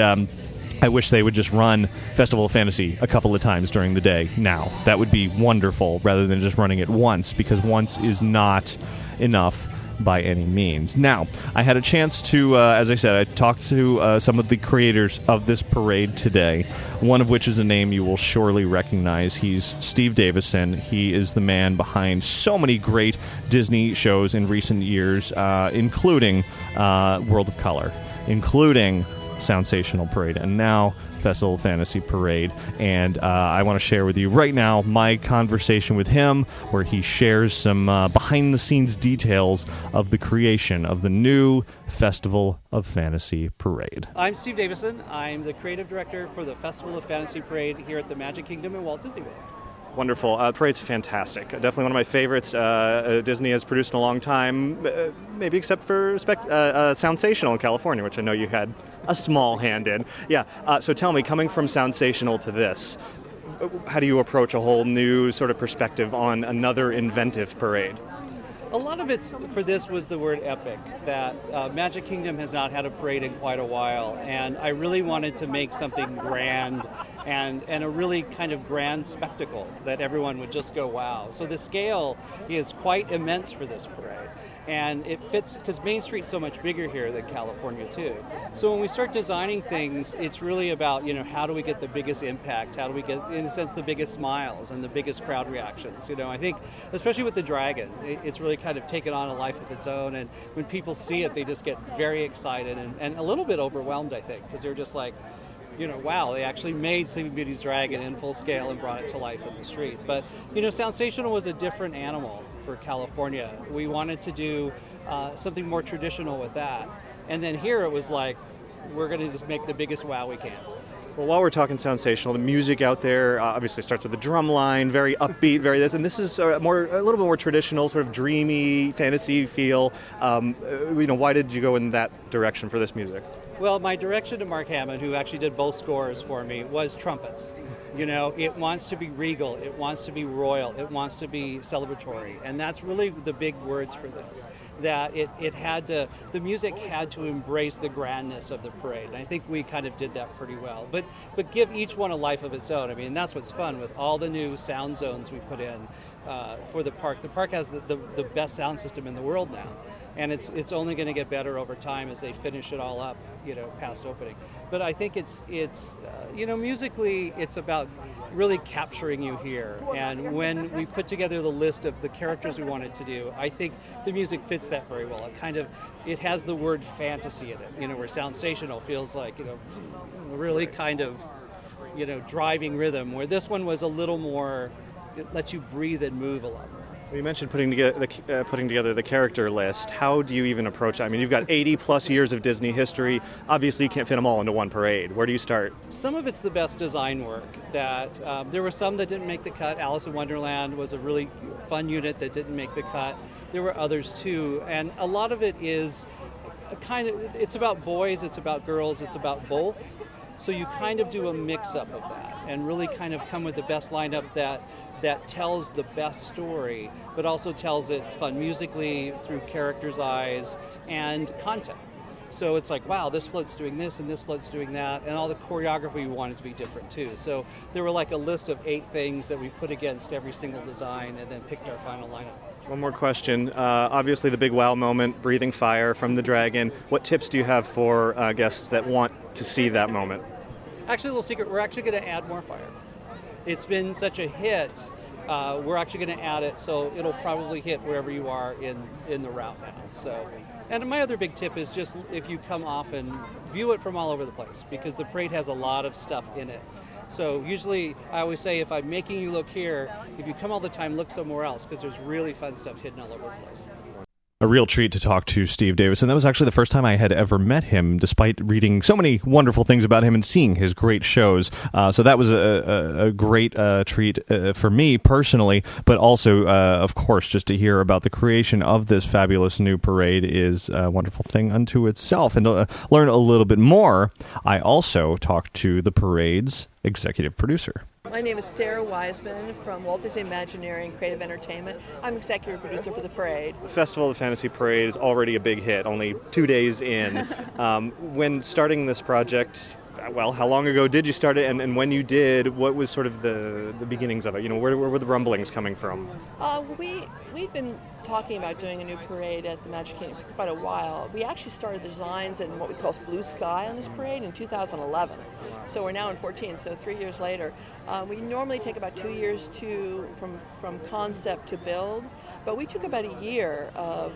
I wish they would just run Festival of Fantasy a couple of times during the day now. That would be wonderful, rather than just running it once, because once is not enough by any means. Now, I had a chance to, as I said, I talked to some of the creators of this parade today, one of which is a name you will surely recognize. He's Steve Davison. He is the man behind so many great Disney shows in recent years, including World of Color, including Soundsational Parade, and now Festival of Fantasy Parade. And I want to share with you right now my conversation with him, where he shares some behind-the-scenes details of the creation of the new Festival of Fantasy Parade. I'm Steve Davison. I'm the creative director for the Festival of Fantasy Parade here at the Magic Kingdom in Walt Disney World. Wonderful. The parade's fantastic. Definitely one of my favorites Disney has produced in a long time, maybe except for Soundsational in California, which I know you had a small hand in. Yeah, so tell me, coming from Soundsational to this, how do you approach a whole new sort of perspective on another inventive parade? A lot of it for this was the word epic, that Magic Kingdom has not had a parade in quite a while, and I really wanted to make something grand and a really kind of grand spectacle that everyone would just go, wow. So the scale is quite immense for this parade, and it fits because Main Street's so much bigger here than California too. So when we start designing things, it's really about, how do we get the biggest impact? How do we get, in a sense, the biggest smiles and the biggest crowd reactions? I think, especially with the dragon, it's really kind of taken on a life of its own, and when people see it, they just get very excited and a little bit overwhelmed, I think, because they're just like, wow, they actually made Sleeping Beauty's dragon in full scale and brought it to life in the street. But, Soundsational was a different animal for California. We wanted to do something more traditional with that. And then here it was like, we're going to just make the biggest wow we can. Well, while we're talking Soundsational, the music out there obviously starts with a drum line, very upbeat, very this, and this is a little bit more traditional, sort of dreamy, fantasy feel. Why did you go in that direction for this music? Well, my direction to Mark Hammond, who actually did both scores for me, was trumpets. It wants to be regal, it wants to be royal, it wants to be celebratory, and that's really the big words for this. That the music had to embrace the grandness of the parade, and I think we kind of did that pretty well. But give each one a life of its own. And that's what's fun with all the new sound zones we put in for the park. The park has the best sound system in the world now. And it's only going to get better over time as they finish it all up, past opening. But I think it's musically, it's about really capturing you here. And when we put together the list of the characters we wanted to do, I think the music fits that very well. It has the word fantasy in it, where Soundsational feels like, really kind of, driving rhythm, where this one was a little more, it lets you breathe and move a lot more. Well, you mentioned putting together the character list. How do you even approach that? You've got 80 plus years of Disney history. Obviously, you can't fit them all into one parade. Where do you start? Some of it's the best design work. That there were some that didn't make the cut. Alice in Wonderland was a really fun unit that didn't make the cut. There were others too, and a lot of it is it's about boys, it's about girls, it's about both. So you kind of do a mix-up of that and really kind of come with the best lineup that tells the best story, but also tells it fun musically through characters' eyes and content. So it's like, wow, this float's doing this and this float's doing that, and all the choreography we wanted to be different too. So there were like a list of 8 things that we put against every single design and then picked our final lineup. One more question. Obviously the big wow moment, breathing fire from the dragon. What tips do you have for guests that want to see that moment? Actually, a little secret, we're actually going to add more fire. It's been such a hit, we're actually going to add it, so it'll probably hit wherever you are in the route now. So, and my other big tip is just if you come off and view it from all over the place, because the parade has a lot of stuff in it. So usually I always say if I'm making you look here, if you come all the time, look somewhere else, because there's really fun stuff hidden all over the place. A real treat to talk to Steve Davis, and that was actually the first time I had ever met him, despite reading so many wonderful things about him and seeing his great shows. So that was a great treat for me personally, but also, of course, just to hear about the creation of this fabulous new parade is a wonderful thing unto itself. And to learn a little bit more, I also talked to the parade's executive producer. My name is Sarah Wiseman from Walt Disney Imagineering Creative Entertainment. I'm executive producer for the parade. The Festival of the Fantasy Parade is already a big hit, only 2 days in. When starting this project, well, how long ago did you start it, and when you did, what was sort of the beginnings of it? You know, where were the rumblings coming from? We've been talking about doing a new parade at the Magic Kingdom for quite a while. We actually started the designs in what we call Blue Sky on this parade in 2011. So we're now in 14, so 3 years later. We normally take about 2 years from concept to build, but we took about a year of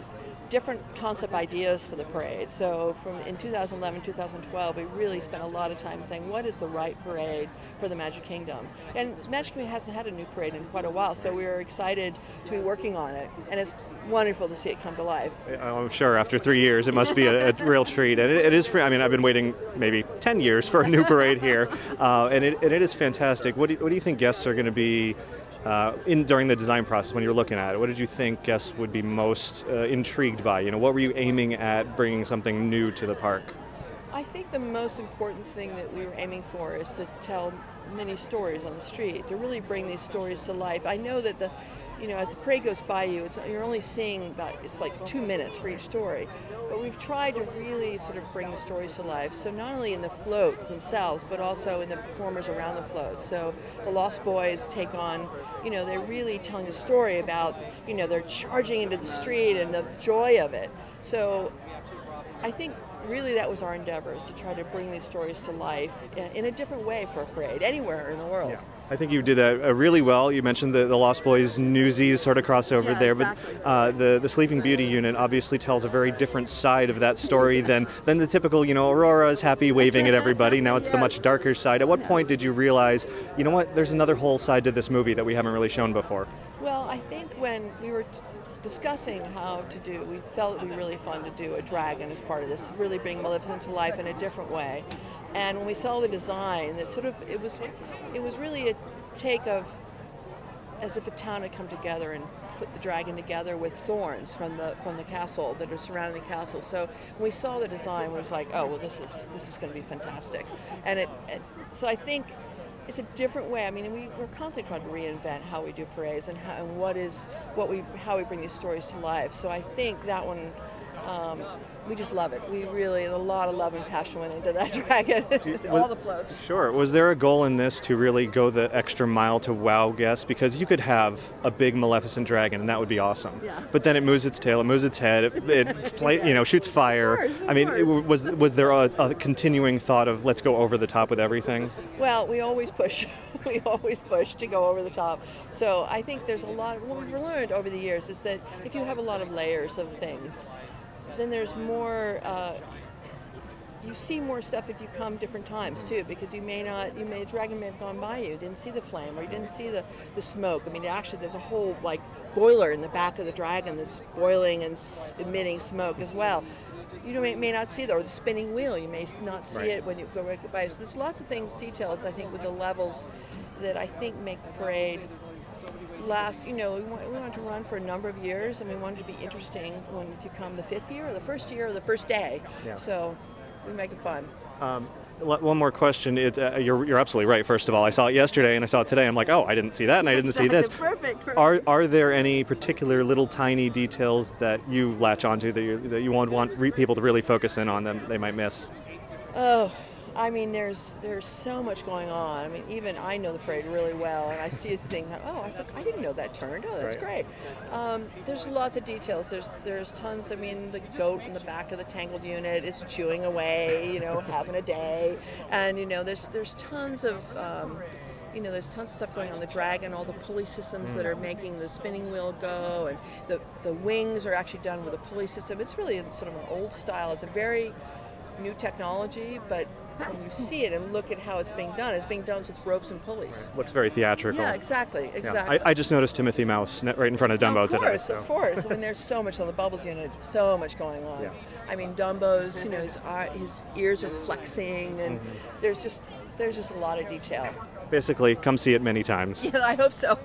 different concept ideas for the parade. So in 2011, 2012, we really spent a lot of time saying, what is the right parade for the Magic Kingdom? And Magic Kingdom hasn't had a new parade in quite a while, so we were excited to be working on it. And it's wonderful to see it come to life. I'm sure after 3 years it must be a real treat. And it is free. I mean, I've been waiting maybe 10 years for a new parade here, and it is fantastic. What do you think guests are going to be during the design process when you're looking at it? What did you think guests would be most intrigued by? You know, what were you aiming at bringing something new to the park? I think the most important thing that we were aiming for is to tell many stories on the street, to really bring these stories to life. I know that as the parade goes by you, you're only seeing it's like 2 minutes for each story. But we've tried to really sort of bring the stories to life. So not only in the floats themselves, but also in the performers around the floats. So the Lost Boys take on, they're really telling a story about, they're charging into the street and the joy of it. So I think really that was our endeavor, is to try to bring these stories to life in a different way for a parade, anywhere in the world. Yeah. I think you did that really well. You mentioned the Lost Boys Newsies sort of crossover there, exactly. But the Sleeping Beauty unit obviously tells a very different side of that story than the typical, Aurora is happy waving at everybody. Now it's the much darker side. At what point did you realize, there's another whole side to this movie that we haven't really shown before? Well, I think when we were discussing how to do, we felt it would be really fun to do a dragon as part of this, really bring Maleficent to life in a different way. And when we saw the design, it was really a take of as if a town had come together and put the dragon together with thorns from the castle that are surrounding the castle. So when we saw the design, we was like, oh well, this is going to be fantastic. So I think it's a different way. I mean, we're constantly trying to reinvent how we do parades and how we bring these stories to life. So I think that one. We just love it. A lot of love and passion went into that dragon, all the floats. Sure. Was there a goal in this to really go the extra mile to wow guests? Because you could have a big Maleficent dragon, and that would be awesome. Yeah. But then it moves its tail, it moves its head, it shoots fire. Of course. I mean, was there a continuing thought of let's go over the top with everything? Well, we always push. We always push to go over the top. So I think there's a lot. What we've learned over the years is that if you have a lot of layers of things, then there's more, you see more stuff if you come different times too, because the dragon may have gone by you, didn't see the flame, or you didn't see the smoke. I mean, actually there's a whole boiler in the back of the dragon that's boiling and emitting smoke as well. You may not see that, or the spinning wheel, you may not see it when you go right by. So there's lots of things, details, I think, with the levels that I think make the parade last, we wanted to run for a number of years, and we wanted to be interesting if you come the 5th year, or the 1st year, or the first day. Yeah. So we make it fun. One more question. You're absolutely right. First of all, I saw it yesterday and I saw it today. I'm like, oh, I didn't see that, and I didn't see this. Perfect. Are there any particular little tiny details that you latch onto that you want people to really focus in on that they might miss? Oh, I mean, there's so much going on. I mean, even I know the parade really well, and I see this thing. Oh, I didn't know that turned. Oh, that's great. There's lots of details. There's tons. I mean, the goat in the back of the Tangled unit is chewing away, having a day, and there's tons of. There's tons of stuff going on. The dragon, all the pulley systems that are making the spinning wheel go, and the wings are actually done with a pulley system. It's really sort of an old style. It's a very new technology, but when you see it and look at how it's being done with ropes and pulleys. Looks very theatrical. Yeah, exactly. Yeah. I just noticed Timothy Mouse right in front of Dumbo today. Of course. I mean, there's so much on the Bubbles unit, so much going on. Yeah. I mean, Dumbo's, his ears are flexing, and there's just a lot of detail. Basically, come see it many times. Yeah, I hope so.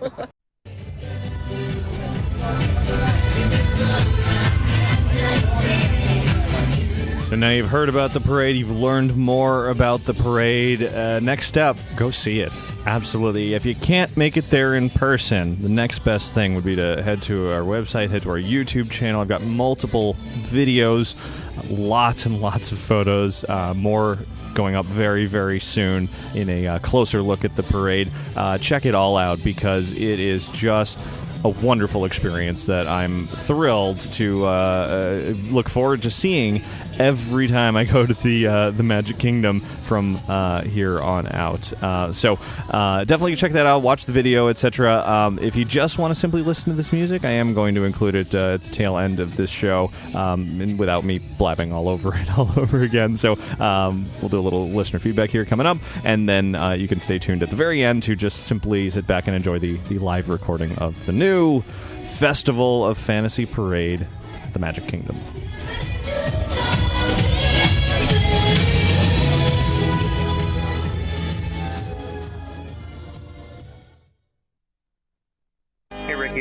So now you've heard about the parade, you've learned more about the parade. Next step, go see it. Absolutely. If you can't make it there in person, the next best thing would be to head to our website, head to our YouTube channel. I've got multiple videos, lots and lots of photos, more going up very, very soon in a closer look at the parade. Check it all out because it is just a wonderful experience that I'm thrilled to look forward to seeing every time I go to the Magic Kingdom from here on out. So definitely check that out, watch the video, etc. If you just want to simply listen to this music, I am going to include it at the tail end of this show and without me blabbing all over it all over again. So we'll do a little listener feedback here coming up, and then you can stay tuned at the very end to just simply sit back and enjoy the live recording of the new Festival of Fantasy Parade at the Magic Kingdom.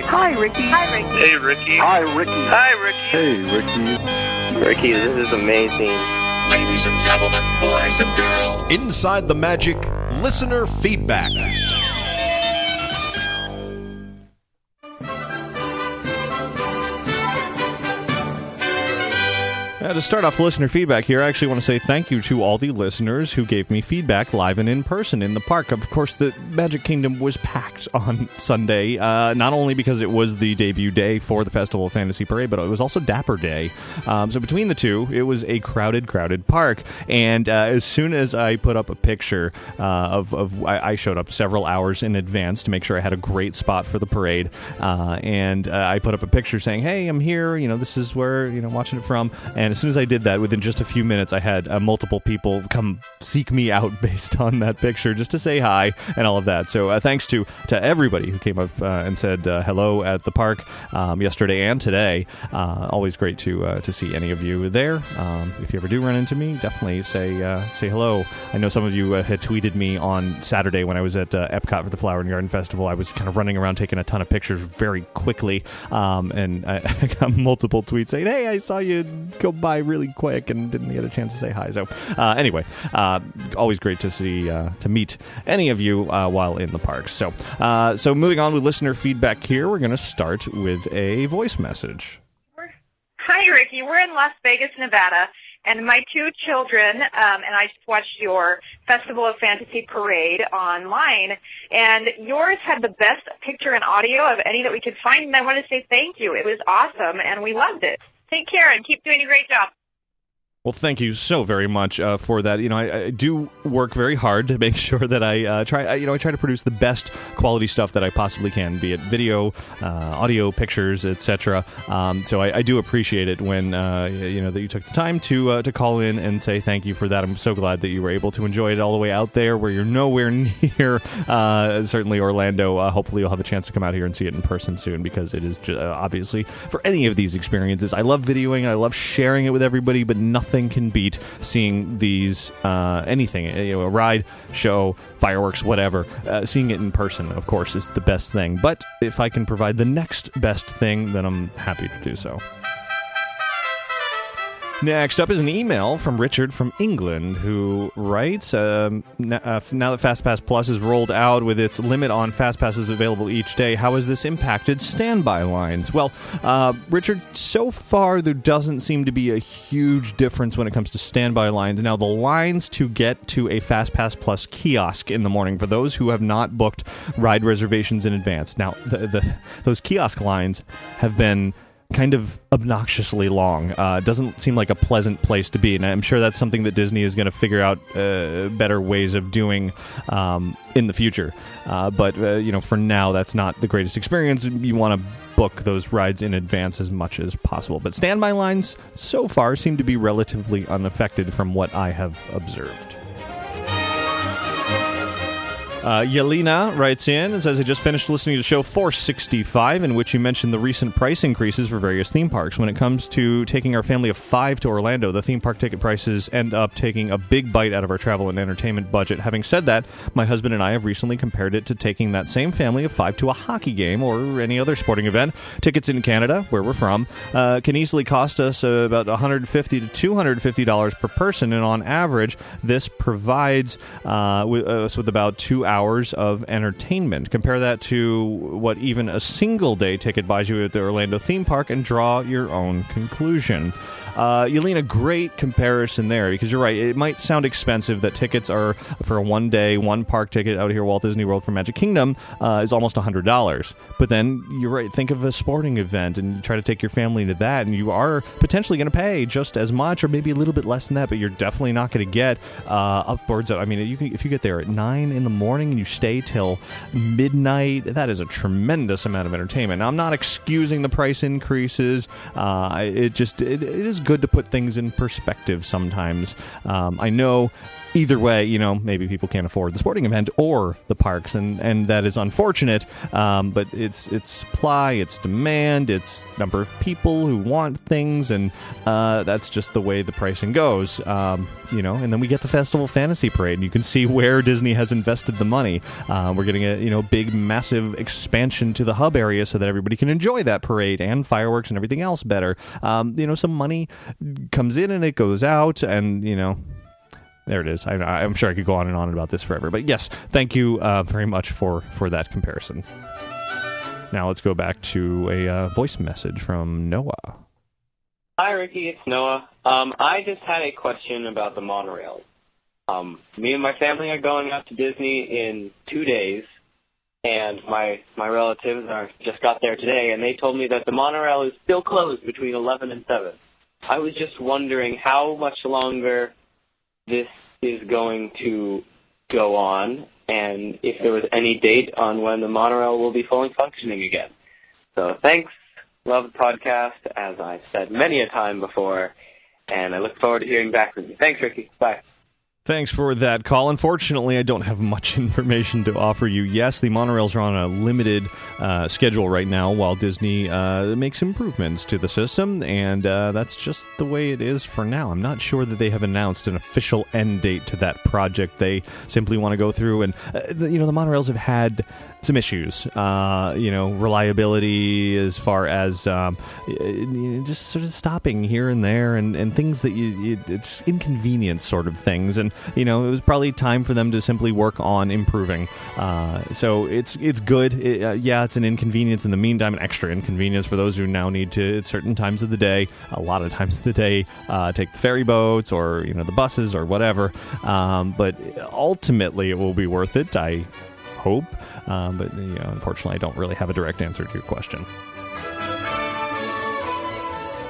Hi, Ricky. Hi, Ricky. Hey, Ricky. Hi, Ricky. Hi, Ricky. Hey, Ricky. Ricky, this is amazing. Ladies and gentlemen, boys and girls. Inside the Magic listener feedback. To start off listener feedback here, I actually want to say thank you to all the listeners who gave me feedback live and in person in the park. Of course, the Magic Kingdom was packed on Sunday, not only because it was the debut day for the Festival of Fantasy Parade, but it was also Dapper Day. So between the two, it was a crowded park. And as soon as I put up a picture I showed up several hours in advance to make sure I had a great spot for the parade. And I put up a picture saying, hey, I'm here, this is where, watching it from. And as soon as I did that, within just a few minutes, I had multiple people come seek me out based on that picture just to say hi and all of that. So thanks to everybody who came up and said hello at the park yesterday and today. Always great to see any of you there. If you ever do run into me, definitely say hello. I know some of you had tweeted me on Saturday when I was at Epcot for the Flower and Garden Festival. I was kind of running around taking a ton of pictures very quickly, and I got multiple tweets saying, hey, I saw you go by really quick and didn't get a chance to say hi. So anyway, always great to see to meet any of you while in the parks. So moving on with listener feedback here, we're going to start with a voice message. Hi, Ricky. We're in Las Vegas, Nevada, and my two children and I just watched your Festival of Fantasy Parade online, and yours had the best picture and audio of any that we could find, and I want to say thank you. It was awesome, and we loved it. Take care and keep doing a great job. Well, thank you so very much for that. I do work very hard to make sure that I try to produce the best quality stuff that I possibly can, be it video, audio, pictures, etc. So I do appreciate it when that you took the time to call in and say thank you for that. I'm so glad that you were able to enjoy it all the way out there where you're nowhere near certainly Orlando. Hopefully you'll have a chance to come out here and see it in person soon, because it is obviously for any of these experiences. I love videoing and I love sharing it with everybody, but nothing can beat seeing these anything, a ride, show, fireworks, whatever. Seeing it in person, of course, is the best thing. But if I can provide the next best thing, then I'm happy to do so. Next up is an email from Richard from England, who writes, now that FastPass Plus is rolled out with its limit on FastPasses available each day, how has this impacted standby lines? Well, Richard, so far there doesn't seem to be a huge difference when it comes to standby lines. Now, the lines to get to a FastPass Plus kiosk in the morning, for those who have not booked ride reservations in advance, now, those kiosk lines have been kind of obnoxiously long. Doesn't seem like a pleasant place to be, and I'm sure that's something that Disney is going to figure out better ways of doing in the future. But for now, that's not the greatest experience. You want to book those rides in advance as much as possible. But standby lines so far seem to be relatively unaffected from what I have observed. Yelena writes in and says, I just finished listening to show 465, in which you mentioned the recent price increases for various theme parks. When it comes to taking our family of 5 to Orlando, the theme park ticket prices end up taking a big bite out of our travel and entertainment budget. Having said that, my husband and I have recently compared it to taking that same family of 5 to a hockey game or any other sporting event. Tickets in Canada, where we're from, can easily cost us about $150 to $250 per person, and on average, this provides us with about 2 hours of entertainment. Compare that to what even a single day ticket buys you at the Orlando theme park and draw your own conclusion. Yelena, great comparison there, because you're right. It might sound expensive that tickets are for a one-day, one-park ticket out here, Walt Disney World for Magic Kingdom, is almost $100. But then, you're right, think of a sporting event and you try to take your family to that, and you are potentially going to pay just as much or maybe a little bit less than that, but you're definitely not going to get upwards of, if you get there at 9 in the morning and you stay till midnight, that is a tremendous amount of entertainment. Now, I'm not excusing the price increases. It is good to put things in perspective sometimes. I know either way, maybe people can't afford the sporting event or the parks, and that is unfortunate, but it's supply, it's demand, it's number of people who want things, and that's just the way the pricing goes. And then we get the Festival Fantasy Parade, and you can see where Disney has invested the money. We're getting a big, massive expansion to the hub area so that everybody can enjoy that parade and fireworks and everything else better. Some money comes in and it goes out, and there it is. I'm sure I could go on and on about this forever. But yes, thank you very much for that comparison. Now let's go back to a voice message from Noah. Hi, Ricky. It's Noah. I just had a question about the monorail. Me and my family are going out to Disney in 2 days, and my relatives just got there today, and they told me that the monorail is still closed between 11 and 7. I was just wondering how much longer this is going to go on, and if there was any date on when the monorail will be fully functioning again. So thanks. Love the podcast, as I've said many a time before, and I look forward to hearing back from you. Thanks, Ricky. Bye. Thanks for that call. Unfortunately, I don't have much information to offer you. Yes, the monorails are on a limited schedule right now while Disney makes improvements to the system, and that's just the way it is for now. I'm not sure that they have announced an official end date to that project. They simply want to go through, and the monorails have had some issues, reliability as far as just sort of stopping here and there, and things that it's inconvenience sort of things, and it was probably time for them to simply work on improving. So it's good. It's an inconvenience in the meantime, an extra inconvenience for those who now need to, at certain times of the day, a lot of times of the day, take the ferry boats or the buses or whatever. But ultimately, it will be worth it, I hope. But unfortunately, I don't really have a direct answer to your question.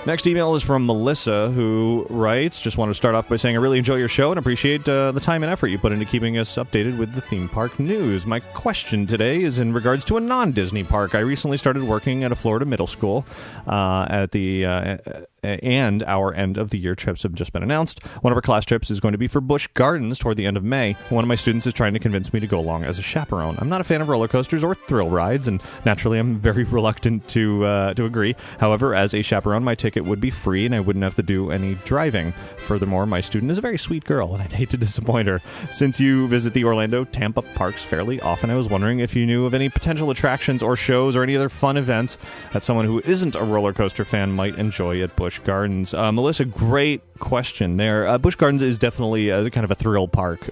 Next email is from Melissa, who writes, just want to start off by saying I really enjoy your show and appreciate the time and effort you put into keeping us updated with the theme park news. My question today is in regards to a non-Disney park. I recently started working at a Florida middle school at the and our end of the year trips have just been announced. One of our class trips is going to be for Busch Gardens toward the end of May. One of my students is trying to convince me to go along as a chaperone. I'm not a fan of roller coasters or thrill rides, and naturally I'm very reluctant to agree. However, as a chaperone, my ticket would be free and I wouldn't have to do any driving. Furthermore, my student is a very sweet girl and I'd hate to disappoint her. Since you visit the Orlando, Tampa parks fairly often, I was wondering if you knew of any potential attractions or shows or any other fun events that someone who isn't a roller coaster fan might enjoy at Busch Busch Gardens. Melissa, great question there. Busch Gardens is definitely kind of a thrill park.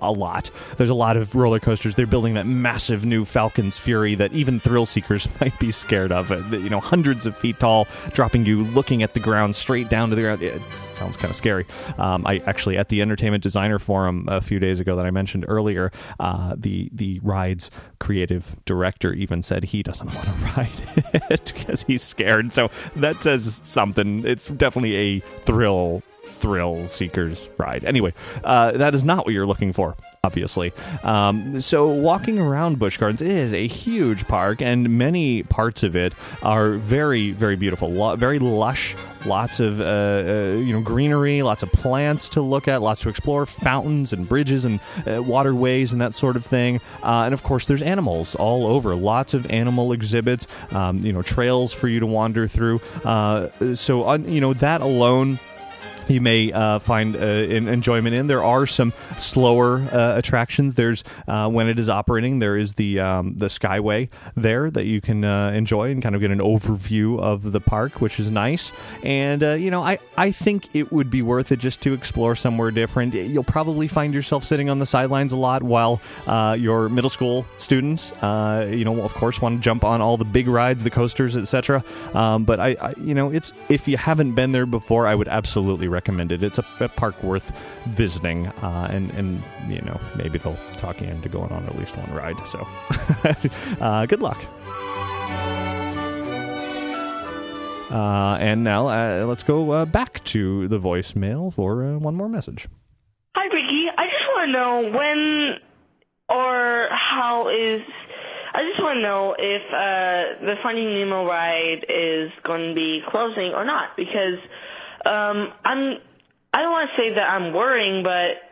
A lot. There's a lot of roller coasters. They're building that massive new Falcon's Fury that even thrill seekers might be scared of. Hundreds of feet tall, dropping you looking at the ground, straight down to the ground. It sounds kind of scary. I actually, at the Entertainment Designer Forum a few days ago that I mentioned earlier, the ride's creative director even said he doesn't want to ride it because he's scared. So that says something. It's definitely a thrill seekers ride. Anyway, that is not what you're looking for, obviously. So walking around Busch Gardens is a huge park, and many parts of it are very, very beautiful, very lush. Lots of greenery, lots of plants to look at, lots to explore, fountains and bridges and waterways and that sort of thing. And of course, there's animals all over. Lots of animal exhibits, trails for you to wander through. That alone, you may find enjoyment in. There are some slower attractions. There's when it is operating, there is the Skyway there that you can enjoy and kind of get an overview of the park, which is nice. And I think it would be worth it just to explore somewhere different. You'll probably find yourself sitting on the sidelines a lot while your middle school students, of course, want to jump on all the big rides, the coasters, etc. But it's if you haven't been there before, I would absolutely recommend it. It's a park worth visiting, and maybe they'll talk you into going on at least one ride. So, good luck. And now let's go back to the voicemail for one more message. Hi, Ricky. I just want to know when or how is. I just want to know if the Finding Nemo ride is going to be closing or not, because I don't want to say that I'm worrying, but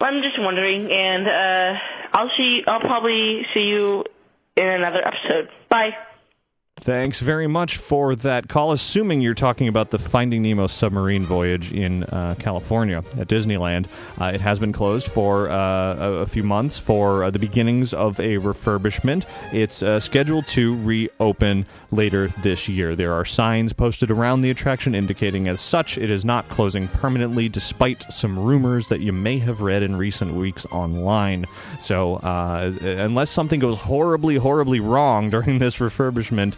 I'm just wondering, and I'll probably see you in another episode. Bye. Thanks very much for that call, assuming you're talking about the Finding Nemo submarine voyage in California at Disneyland. It has been closed for a few months for the beginnings of a refurbishment. It's scheduled to reopen later this year. There are signs posted around the attraction indicating as such it is not closing permanently, despite some rumors that you may have read in recent weeks online. So unless something goes horribly, horribly wrong during this refurbishment,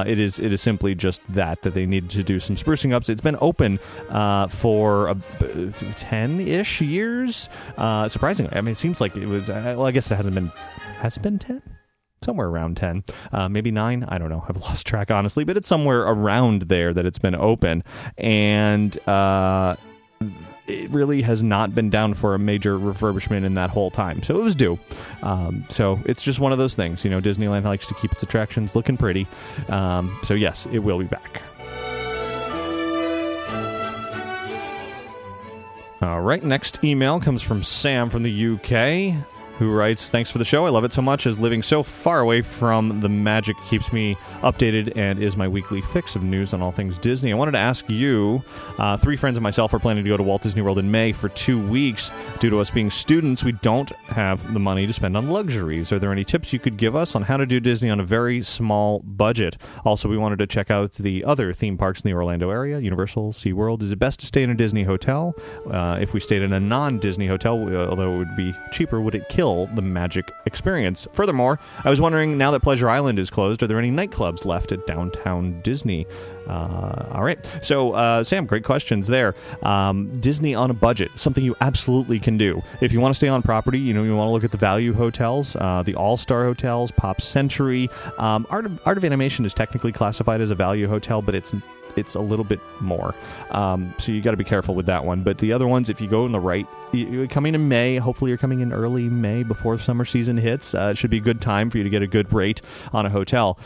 it is simply just that they need to do some sprucing ups. It's been open for 10-ish years. Surprisingly, I mean, it seems like it was. I guess it hasn't been. Has it been 10? Somewhere around 10, maybe 9. I don't know. I've lost track, honestly, but it's somewhere around there that it's been open, and it really has not been down for a major refurbishment in that whole time. So it was due. So it's just one of those things. Disneyland likes to keep its attractions looking pretty. So yes, it will be back. All right, next email comes from Sam from the UK, who writes, "Thanks for the show. I love it so much as living so far away from the magic keeps me updated and is my weekly fix of news on all things Disney. I wanted to ask you, 3 friends and myself are planning to go to Walt Disney World in May for 2 weeks. Due to us being students, we don't have the money to spend on luxuries. Are there any tips you could give us on how to do Disney on a very small budget? Also, we wanted to check out the other theme parks in the Orlando area, Universal, SeaWorld. Is it best to stay in a Disney hotel? If we stayed in a non-Disney hotel, although it would be cheaper, would it kill the magic experience? Furthermore, I was wondering, now that Pleasure Island is closed, are there any nightclubs left at downtown Disney?" All right. So, Sam, great questions there. Disney on a budget, something you absolutely can do. If you want to stay on property, you want to look at the value hotels, the All-Star hotels, Pop Century. Art of Animation is technically classified as a value hotel, but it's a little bit more. So you got to be careful with that one. But the other ones, if you go in the right, you're coming in May. Hopefully you're coming in early May before summer season hits. It should be a good time for you to get a good rate on a hotel.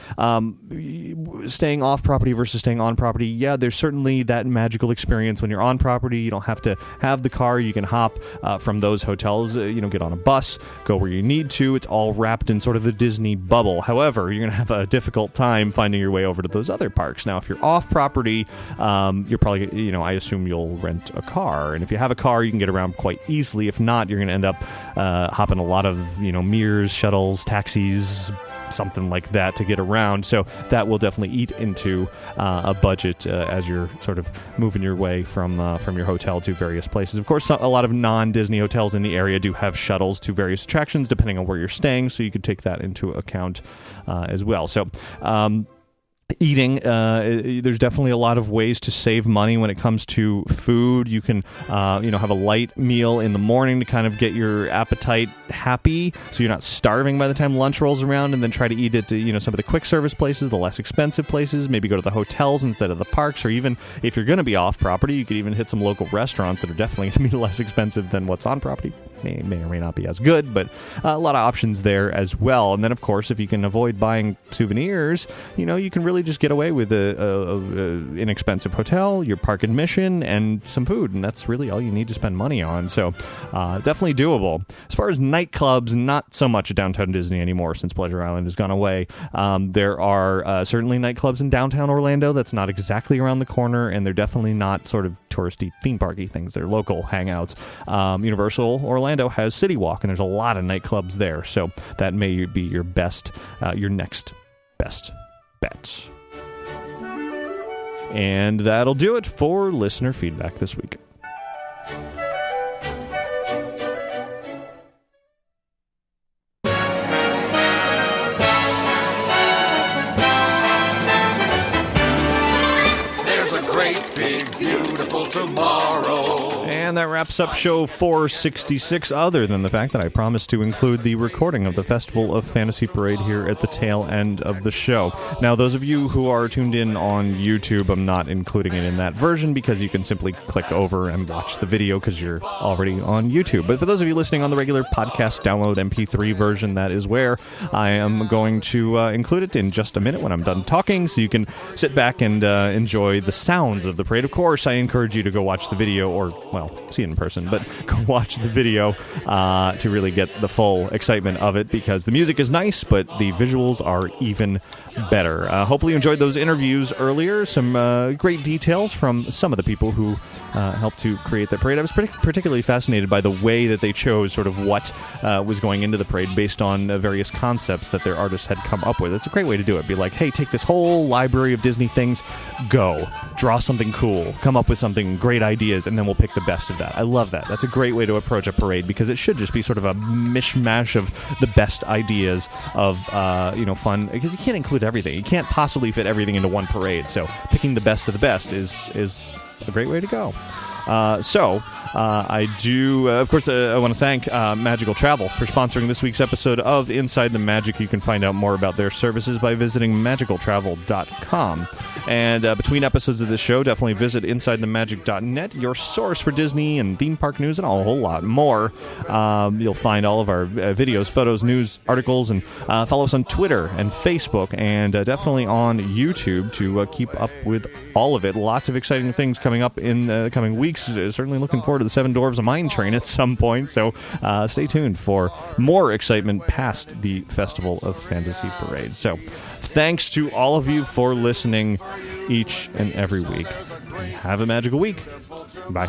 Staying off property versus staying on property. Yeah, there's certainly that magical experience when you're on property. You don't have to have the car. You can hop from those hotels, get on a bus, go where you need to. It's all wrapped in sort of the Disney bubble. However, you're going to have a difficult time finding your way over to those other parks. Now, if you're off property, you're probably, I assume you'll rent a car. And if you have a car, you can get around quite easily. If not, you're going to end up hopping a lot of, mirrors, shuttles, taxis, something like that to get around. So that will definitely eat into a budget as you're sort of moving your way from your hotel to various places. Of course, a lot of non-Disney hotels in the area do have shuttles to various attractions depending on where you're staying, so you could take that into account as well. So eating, there's definitely a lot of ways to save money when it comes to food. You can have a light meal in the morning to kind of get your appetite happy, so you're not starving by the time lunch rolls around, and then try to eat at some of the quick service places, the less expensive places. Maybe go to the hotels instead of the parks, or even if you're going to be off property, you could even hit some local restaurants that are definitely going to be less expensive than what's on property. May or may not be as good, but a lot of options there as well. And then, of course, if you can avoid buying souvenirs, you can really just get away with a inexpensive hotel, your park admission, and some food, and that's really all you need to spend money on. So definitely doable. As far as nightclubs, not so much at Downtown Disney anymore since Pleasure Island has gone away. There are certainly nightclubs in downtown Orlando. That's not exactly around the corner, and they're definitely not sort of touristy theme parky things. They're local hangouts. Universal Orlando has City Walk, and there's a lot of nightclubs there, so that may be your next best bet. And that'll do it for listener feedback this week. There's a great, big, beautiful tomorrow. And that wraps up show 466, other than the fact that I promised to include the recording of the Festival of Fantasy Parade here at the tail end of the show. Now, those of you who are tuned in on YouTube, I'm not including it in that version because you can simply click over and watch the video because you're already on YouTube. But for those of you listening on the regular podcast download MP3 version, that is where I am going to include it in just a minute when I'm done talking, so you can sit back and enjoy the sounds of the parade. Of course, I encourage you to go watch the video, or, well, see it in person, but go watch the video to really get the full excitement of it, because the music is nice, but the visuals are even better. Hopefully you enjoyed those interviews earlier. Some great details from some of the people who helped to create the parade. I was particularly fascinated by the way that they chose sort of what was going into the parade based on various concepts that their artists had come up with. It's a great way to do it. Be like, hey, take this whole library of Disney things, go, draw something cool, come up with something, great ideas, and then we'll pick the best of that. I love that. That's a great way to approach a parade, because it should just be sort of a mishmash of the best ideas of fun, because you can't include everything. You can't possibly fit everything into one parade, so picking the best of the best is a great way to go. I do, of course, I want to thank Magical Travel for sponsoring this week's episode of Inside the Magic. You can find out more about their services by visiting magicaltravel.com. And between episodes of this show, definitely visit InsideTheMagic.net, your source for Disney and theme park news and a whole lot more. You'll find all of our videos, photos, news, articles, and follow us on Twitter and Facebook, and definitely on YouTube to keep up with all of it. Lots of exciting things coming up in the coming weeks. Certainly looking forward to the Seven Dwarves of Mine Train at some point, so stay tuned for more excitement past the Festival of Fantasy Parade. So thanks to all of you for listening each and every week. Have a magical week. Bye.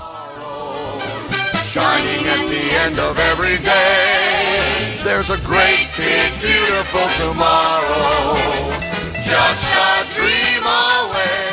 Shining at the end of every day, there's a great, big, beautiful tomorrow, just a dream away.